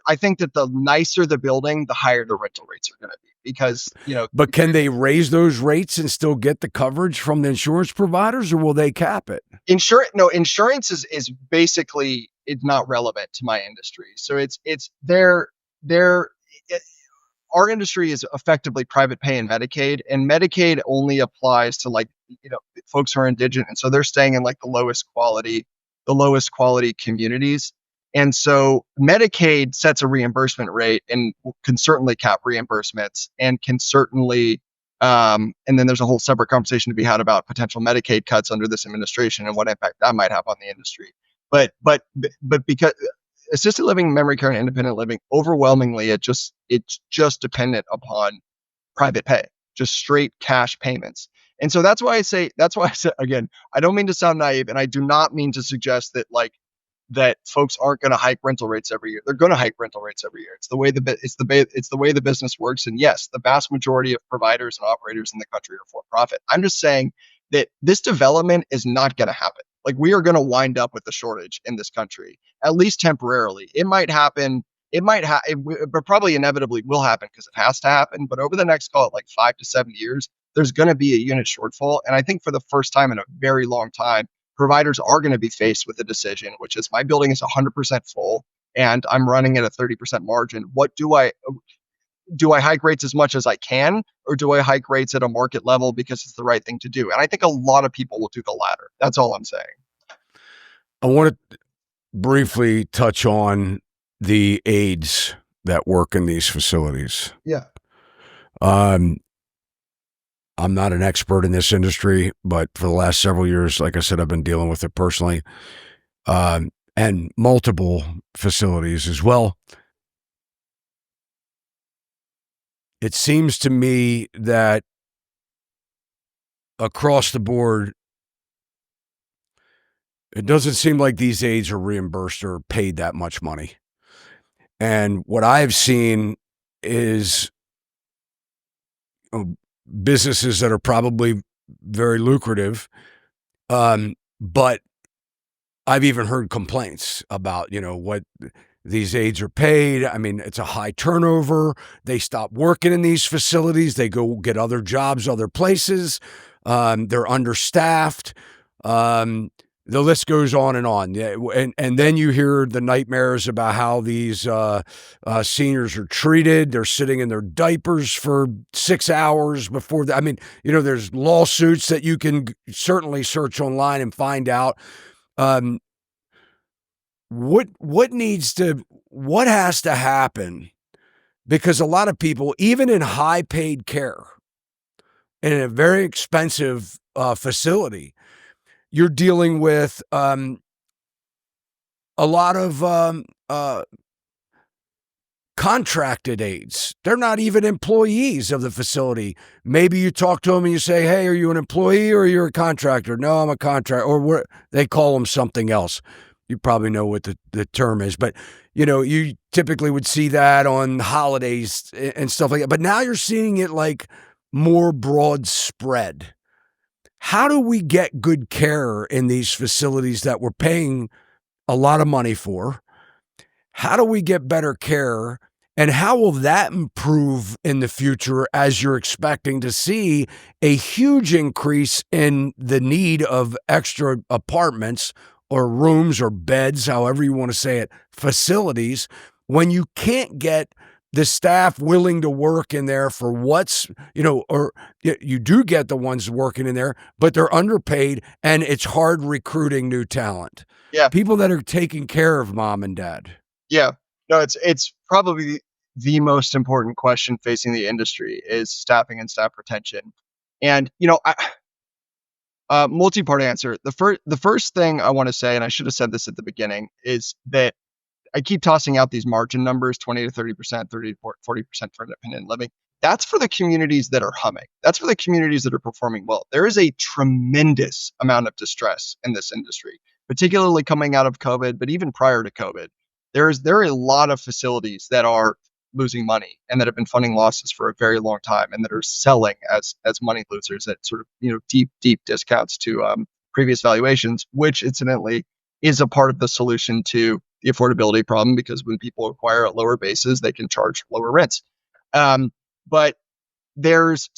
the nicer the building, the higher the rental rates are going to be, because But can they raise those rates and still get the coverage from the insurance providers, or will they cap it? Insurance is basically, it's not relevant to my industry. So our industry is effectively private pay and Medicaid only applies to folks who are indigent, and so they're staying in like the lowest quality communities. And so Medicaid sets a reimbursement rate and can certainly cap reimbursements, and can certainly, and then there's a whole separate conversation to be had about potential Medicaid cuts under this administration and what impact that might have on the industry. But because assisted living, memory care, and independent living, overwhelmingly, it's just dependent upon private pay, just straight cash payments. And so that's why I say, again, I don't mean to sound naive, and I do not mean to suggest that that folks aren't going to hike rental rates every year. They're going to hike rental rates every year. It's the way it's the way the business works. And yes, the vast majority of providers and operators in the country are for profit. I'm just saying that this development is not going to happen. Like, we are going to wind up with a shortage in this country, at least temporarily. It might happen. But probably inevitably will happen because it has to happen. But over the next, call it like 5 to 7 years, there's going to be a unit shortfall. And I think for the first time in a very long time, providers are going to be faced with a decision, which is, my building is 100% full and I'm running at a 30% margin. What do I hike rates as much as I can, or do I hike rates at a market level because it's the right thing to do? And I think a lot of people will do the latter. That's all I'm saying. I want to briefly touch on the aides that work in these facilities. Yeah. I'm not an expert in this industry, but for the last several years, like I said, I've been dealing with it personally, and multiple facilities as well. It seems to me that across the board, it doesn't seem like these aides are reimbursed or paid that much money. And what I've seen is businesses that are probably very lucrative, but I've even heard complaints about, what these aides are paid. I mean, it's a high turnover. They stop working in these facilities. They go get other jobs, other places. They're understaffed. The list goes on and on. Yeah, and then you hear the nightmares about how these seniors are treated. They're sitting in their diapers for 6 hours before. There's lawsuits that you can certainly search online and find out. What has to happen? Because a lot of people, even in high paid care, in a very expensive facility, you're dealing with a lot of contracted aides. They're not even employees of the facility. Maybe you talk to them and you say, "Hey, are you an employee or you're a contractor?" "No, I'm a contractor." Or they call them something else. You probably know what the term is, but you typically would see that on holidays and stuff like that. But now you're seeing it like more broad spread. How do we get good care in these facilities that we're paying a lot of money for? How do we get better care? And how will that improve in the future as you're expecting to see a huge increase in the need of extra apartments or rooms or beds, however you want to say it, facilities, when you can't get the staff willing to work in there for or you do get the ones working in there, but they're underpaid and it's hard recruiting new talent. Yeah. People that are taking care of mom and dad. Yeah. No, it's probably the most important question facing the industry is staffing and staff retention. And, multi-part answer. The first thing I want to say, and I should have said this at the beginning, is that I keep tossing out these margin numbers, 20 to 30%, 30 to 40% for independent living. That's for the communities that are humming. That's for the communities that are performing well. There is a tremendous amount of distress in this industry, particularly coming out of COVID, but even prior to COVID. There are a lot of facilities that are losing money and that have been funding losses for a very long time and that are selling as money losers at sort of deep discounts to previous valuations, which incidentally is a part of the solution to the affordability problem, because when people acquire at lower bases, they can charge lower rents. But there's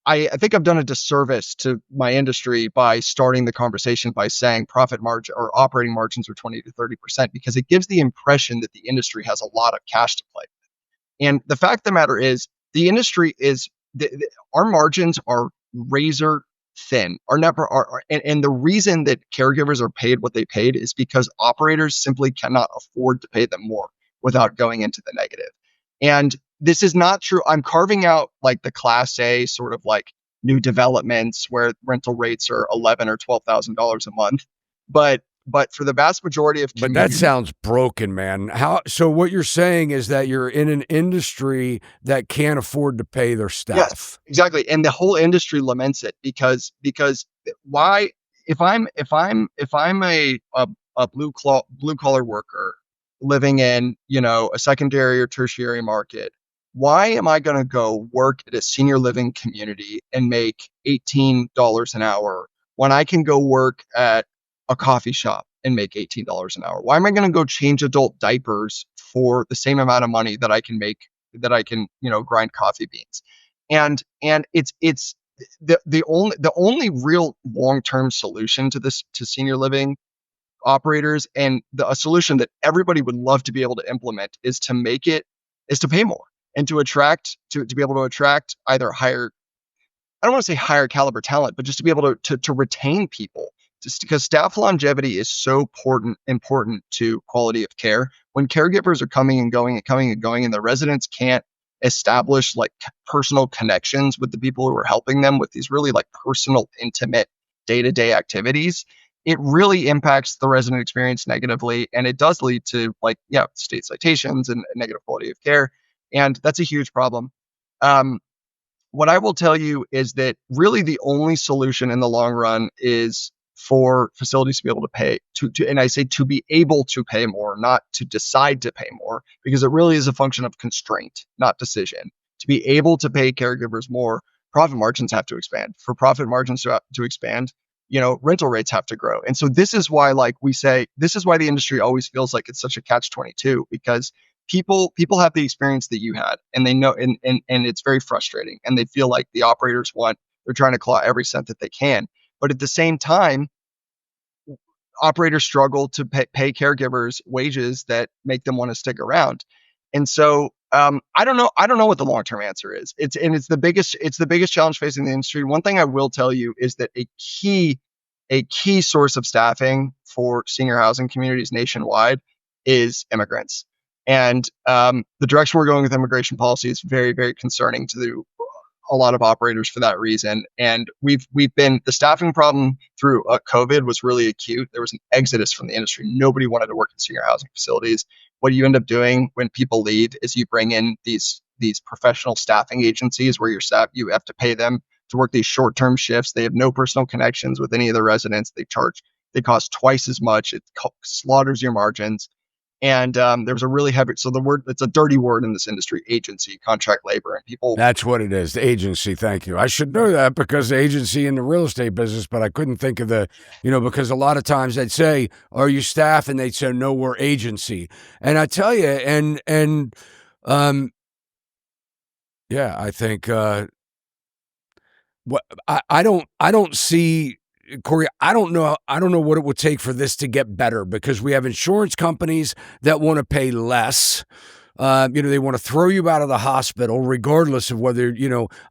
I think I've done a disservice to my industry by starting the conversation by saying profit margin or operating margins are 20 to 30%, because it gives the impression that the industry has a lot of cash to play with. And the fact of the matter is, the industry is our margins are razor thin. And the reason that caregivers are paid what they paid is because operators simply cannot afford to pay them more without going into the negative. And this is not true. I'm carving out like the Class A sort of like new developments where rental rates are $11,000 or $12,000 a month, but for the vast majority of But that sounds broken, man. So what you're saying is that you're in an industry that can't afford to pay their staff. Yes, exactly. And the whole industry laments it because why, if I'm a a blue collar worker living in, a secondary or tertiary market, why am I going to go work at a senior living community and make $18 an hour when I can go work at a coffee shop and make $18 an hour? Why am I going to go change adult diapers for the same amount of money that I can grind coffee beans? And it's the only real long-term solution to this, to senior living operators, and a solution that everybody would love to be able to implement, is to pay more and to be able to attract either higher, I don't want to say higher caliber talent, but just to be able to retain people. Just because staff longevity is so important to quality of care. When caregivers are coming and going and coming and going, and the residents can't establish like personal connections with the people who are helping them with these really like personal, intimate day-to-day activities, it really impacts the resident experience negatively, and it does lead to state citations and negative quality of care, and that's a huge problem. Um, what I will tell you is that really the only solution in the long run is for facilities to be able to pay and I say to be able to pay more, not to decide to pay more, because it really is a function of constraint, not decision. To be able to pay caregivers more, profit margins have to expand. For profit margins to expand, rental rates have to grow. And so this is why, this is why the industry always feels like it's such a catch-22, because people have the experience that you had, and they know, and it's very frustrating, and they feel like the operators they're trying to claw every cent that they can. But at the same time, operators struggle to pay caregivers wages that make them want to stick around. And so I don't know what the long-term answer is. It's the biggest challenge facing the industry. One thing I will tell you is that a key source of staffing for senior housing communities nationwide is immigrants. And the direction we're going with immigration policy is very, very concerning to a lot of operators for that reason. And the staffing problem through COVID was really acute. There was an exodus from the industry. Nobody wanted to work in senior housing facilities. What you end up doing when people leave is you bring in these professional staffing agencies where you have to pay them to work these short-term shifts. They have no personal connections with any of the residents. They cost twice as much. It slaughters your margins. And there was a really heavy, so it's a dirty word in this industry, agency, contract labor, and people. That's what it is, the agency. Thank you. I should know that because the agency in the real estate business, but I couldn't think of because a lot of times they'd say, "Are you staff?" And they'd say, "No, we're agency." And I tell you, I think what I don't see. Cory, I don't know what it would take for this to get better, because we have insurance companies that want to pay less. They want to throw you out of the hospital regardless of whether,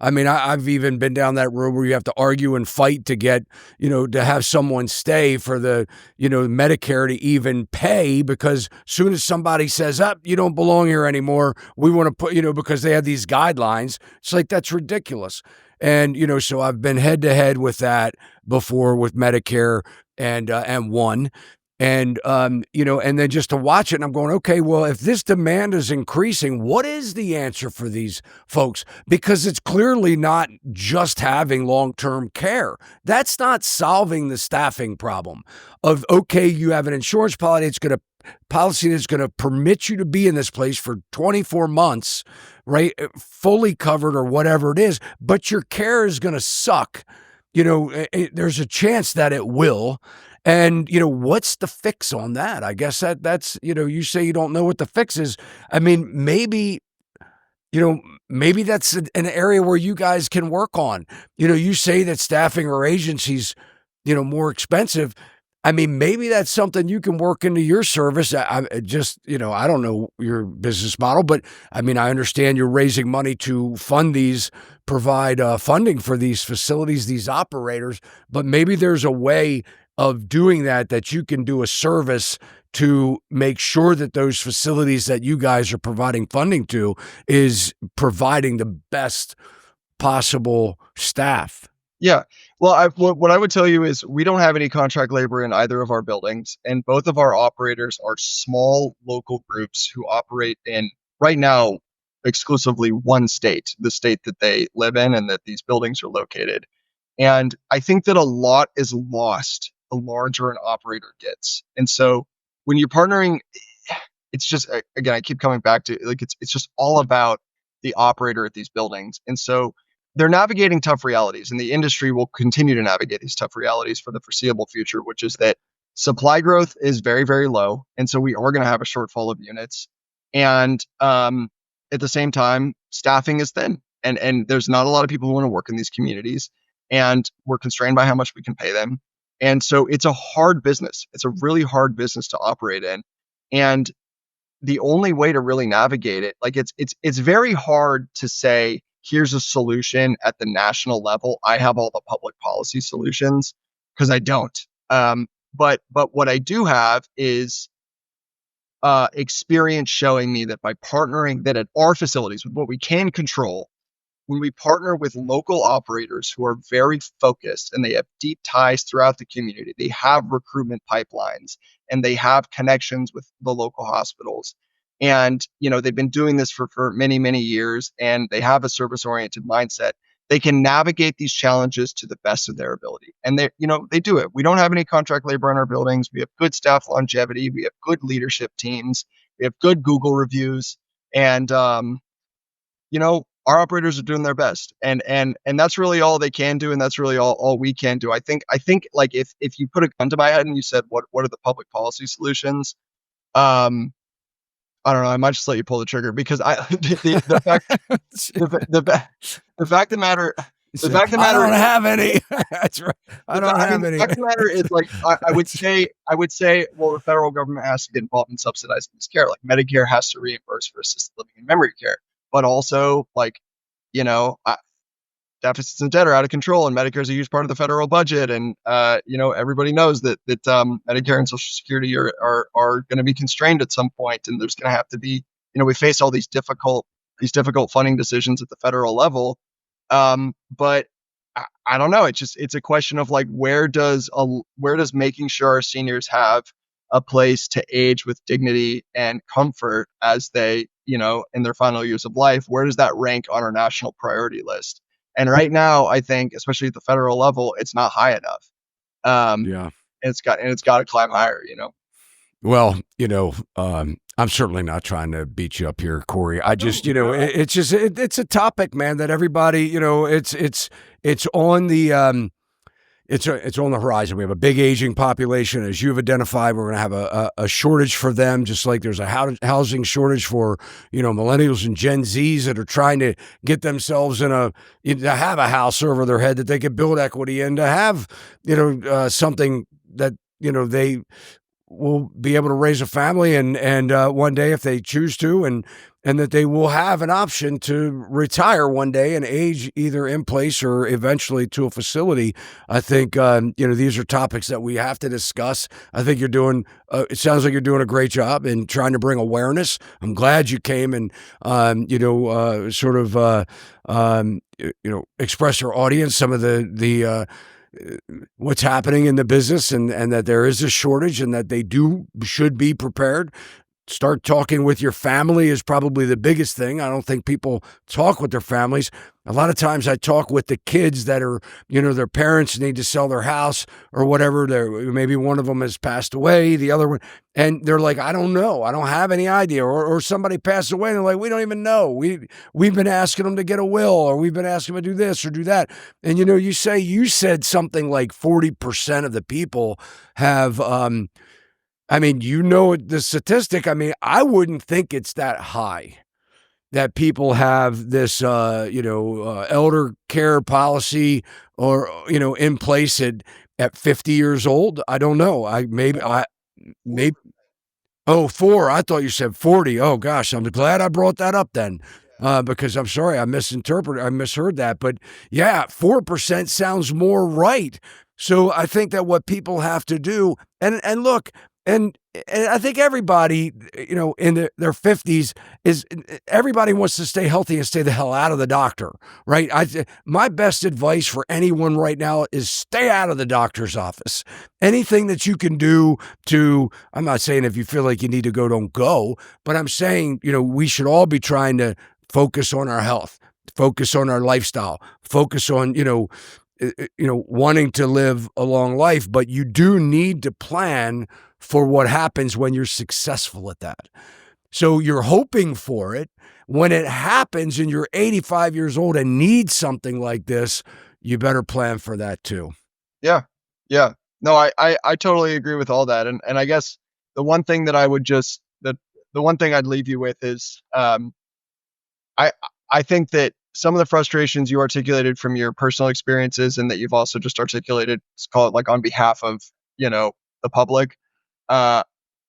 I've even been down that road where you have to argue and fight to get, to have someone stay for the, Medicare to even pay, because soon as somebody says, you don't belong here anymore, we want to put, because they have these guidelines. It's like, that's ridiculous. And, so I've been head to head with that before with Medicare and won. And, and then just to watch it, and I'm going, okay, well, if this demand is increasing, what is the answer for these folks? Because it's clearly not just having long-term care. That's not solving the staffing problem of, okay, you have an insurance policy that's going to permit you to be in this place for 24 months, right? Fully covered or whatever it is, but your care is going to suck. There's a chance that it will. And, what's the fix on that? I guess that's, you say you don't know what the fix is. I mean, maybe that's an area where you guys can work on. You say that staffing or agencies, more expensive. I mean, maybe that's something you can work into your service. I don't know your business model, but I mean, I understand you're raising money to provide funding for these facilities, these operators, but maybe there's a way of doing that you can do a service to make sure that those facilities that you guys are providing funding to is providing the best possible staff. Yeah. Well, what I would tell you is we don't have any contract labor in either of our buildings, and both of our operators are small local groups who operate in, right now, exclusively one state, the state that they live in and that these buildings are located. And I think that a lot is lost the larger an operator gets. And so when you're partnering, it's just, again, I keep coming back to, like, it's just all about the operator at these buildings. And so they're navigating tough realities, and the industry will continue to navigate these tough realities for the foreseeable future, which is that supply growth is very, very low. And so we are going to have a shortfall of units. And at the same time, staffing is thin. And there's not a lot of people who want to work in these communities. And we're constrained by how much we can pay them. And so it's a hard business. It's a really hard business to operate in. And the only way to really navigate it, like, it's very hard to say, here's a solution at the national level. I have all the public policy solutions, because I don't. But what I do have is experience showing me that by partnering, that at our facilities with what we can control, when we partner with local operators who are very focused and they have deep ties throughout the community, they have recruitment pipelines and they have connections with the local hospitals. And, they've been doing this for many, many years, and they have a service-oriented mindset. They can navigate these challenges to the best of their ability. And they do it. We don't have any contract labor in our buildings. We have good staff longevity. We have good leadership teams. We have good Google reviews. And, our operators are doing their best, and that's really all they can do, and that's really all we can do. I think like, if you put a gun to my head and you said, what are the public policy solutions? I don't know. I might just let you pull the trigger, because the fact of the matter. The fact of the matter, I don't have any. That's right. I don't have any. The fact of the matter is, like, I would say, well, the federal government has to get involved in subsidizing this care. Like, Medicare has to reimburse for assisted living and memory care. But also, like, deficits and debt are out of control, and Medicare is a huge part of the federal budget. And, everybody knows that Medicare and Social Security are going to be constrained at some point, and there's going to have to be, we face all these difficult funding decisions at the federal level. But I don't know. It's a question of, like, where does making sure our seniors have a place to age with dignity and comfort as they, in their final years of life, where does that rank on our national priority list? And right now, I think, especially at the federal level, it's not high enough. Yeah. It's got to climb higher, Well, I'm certainly not trying to beat you up here, Cory. I just, it's a topic, man, that everybody, it's on the, it's on the horizon. We have a big aging population, as you've identified. We're going to have a shortage for them, just like there's a housing shortage for, millennials and Gen Zs that are trying to get themselves to have a house over their head that they could build equity in, to have, something that, they will be able to raise a family and one day, if they choose to, and that they will have an option to retire one day and age either in place or eventually to a facility. I think, these are topics that we have to discuss. I think you're doing, it sounds like you're doing a great job in trying to bring awareness. I'm glad you came and, express your audience some of the what's happening in the business, and that there is a shortage, and that they should be prepared. Start talking with your family is probably the biggest thing. I don't think people talk with their families. A lot of times I talk with the kids that are, their parents need to sell their house or whatever. Maybe one of them has passed away, the other one, and they're like, I don't know. I don't have any idea. Or somebody passed away and they're like, we don't even know. We've been asking them to get a will, or we've been asking them to do this or do that. And, you said something like 40% of the people have, the statistic. I wouldn't think it's that high, that people have this, elder care policy or, in place at 50 years old. I don't know. Maybe. Oh, 4. I thought you said 40. Oh gosh. I'm glad I brought that up then. Because I'm sorry, I misheard that. But yeah, 4% sounds more right. So I think that what people have to do, and look, and I think everybody, in their 50s, everybody wants to stay healthy and stay the hell out of the doctor, right? My best advice for anyone right now is stay out of the doctor's office. Anything that you can do I'm not saying if you feel like you need to go, don't go, but I'm saying, we should all be trying to focus on our health, focus on our lifestyle, focus on, wanting to live a long life, but you do need to plan for what happens when you're successful at that. So you're hoping for it. When it happens and you're 85 years old and need something like this, you better plan for that too. Yeah. Yeah. No, I totally agree with all that. And I guess the one thing that I would the one thing I'd leave you with is, I think that some of the frustrations you articulated from your personal experiences and that you've also just articulated, let's call it like on behalf of, the public, uh,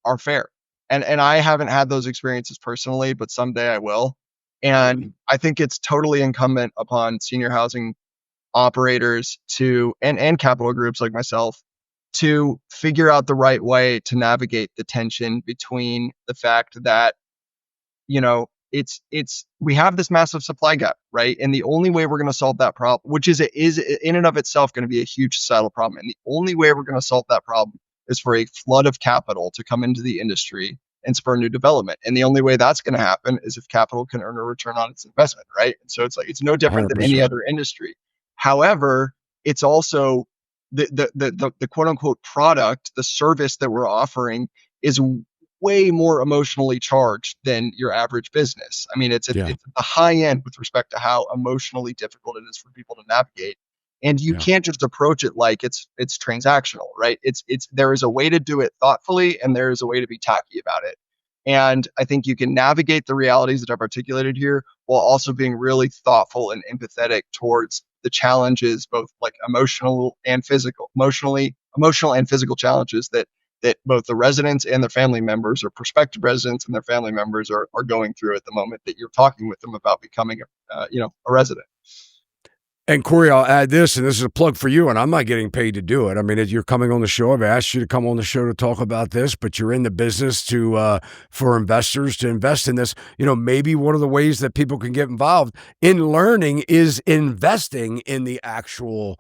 are fair. And I haven't had those experiences personally, but someday I will. And I think it's totally incumbent upon senior housing operators and capital groups like myself to figure out the right way to navigate the tension between the fact that, we have this massive supply gap, right? And the only way we're going to solve that problem, which is in and of itself going to be a huge societal problem, and the only way we're going to solve that problem is for a flood of capital to come into the industry and spur new development. And the only way that's going to happen is if capital can earn a return on its investment, right? And so it's no different than any 100%. other industry. However, it's also the quote unquote product, the service that we're offering is way more emotionally charged than your average business. I mean, it's at the high end with respect to how emotionally difficult it is for people to navigate. And you can't just approach it like it's transactional, right? There is a way to do it thoughtfully, and there is a way to be tacky about it. And I think you can navigate the realities that I've articulated here while also being really thoughtful and empathetic towards the challenges, both like emotional and physical challenges that both the residents and their family members, or prospective residents and their family members, are going through at the moment that you're talking with them about becoming a resident. And Cory, I'll add this, and this is a plug for you, and I'm not getting paid to do it. I mean, you're coming on the show. I've asked you to come on the show to talk about this, but you're in the business for investors to invest in this. Maybe one of the ways that people can get involved in learning is investing in the actual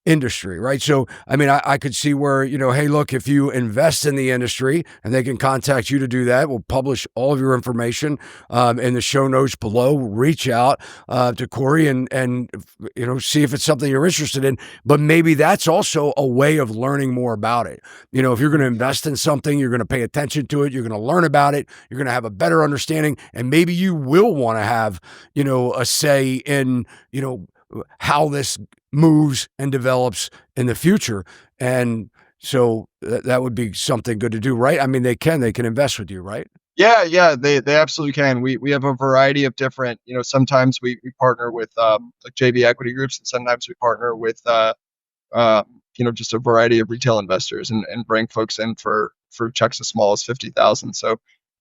industry, right? So, I mean, I could see where, hey, look, if you invest in the industry, and they can contact you to do that, we'll publish all of your information in the show notes below. Reach out to Cory and see if it's something you're interested in. But maybe that's also a way of learning more about it. If you're going to invest in something, you're going to pay attention to it, you're going to learn about it, you're going to have a better understanding, and maybe you will want to have, a say in, how this moves and develops in the future. And so that would be something good to do, right? I mean, they can invest with you, right? Yeah, they absolutely can. We have a variety of different, sometimes we partner with like JV equity groups, and sometimes we partner with just a variety of retail investors and bring folks in for checks as small as 50,000. So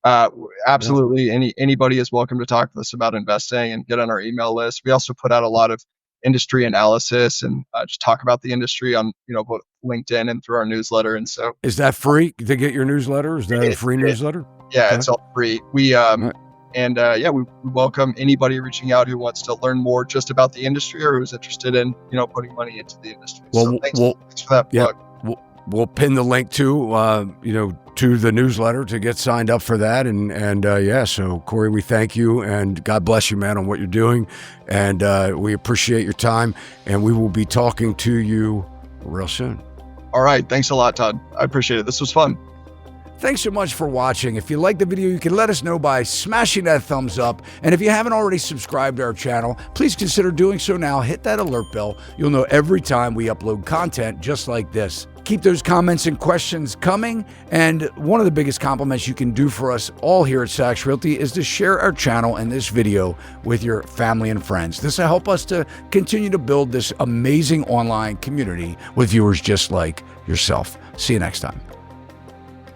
absolutely, anybody is welcome to talk to us about investing and get on our email list. We also put out a lot of industry analysis and just talk about the industry on both LinkedIn and through our newsletter. And so, is that free to get your newsletter? Is that a free newsletter? Yeah, okay. It's all free. We we welcome anybody reaching out who wants to learn more just about the industry or who's interested in putting money into the industry. Well, so thanks for that plug. We'll pin the link to the newsletter to get signed up for that. So Cory, we thank you, and God bless you, man, on what you're doing. And we appreciate your time, and we will be talking to you real soon. All right. Thanks a lot, Todd. I appreciate it. This was fun. Thanks so much for watching. If you liked the video, you can let us know by smashing that thumbs up. And if you haven't already subscribed to our channel, please consider doing so now. Hit that alert bell. You'll know every time we upload content just like this. Keep those comments and questions coming. And one of the biggest compliments you can do for us all here at Sachs Realty is to share our channel and this video with your family and friends. This will help us to continue to build this amazing online community with viewers just like yourself. See you next time.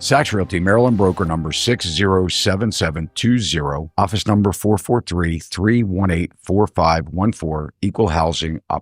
Sachs Realty, Maryland broker number 607720, office number 443-318-4514, equal housing opportunity.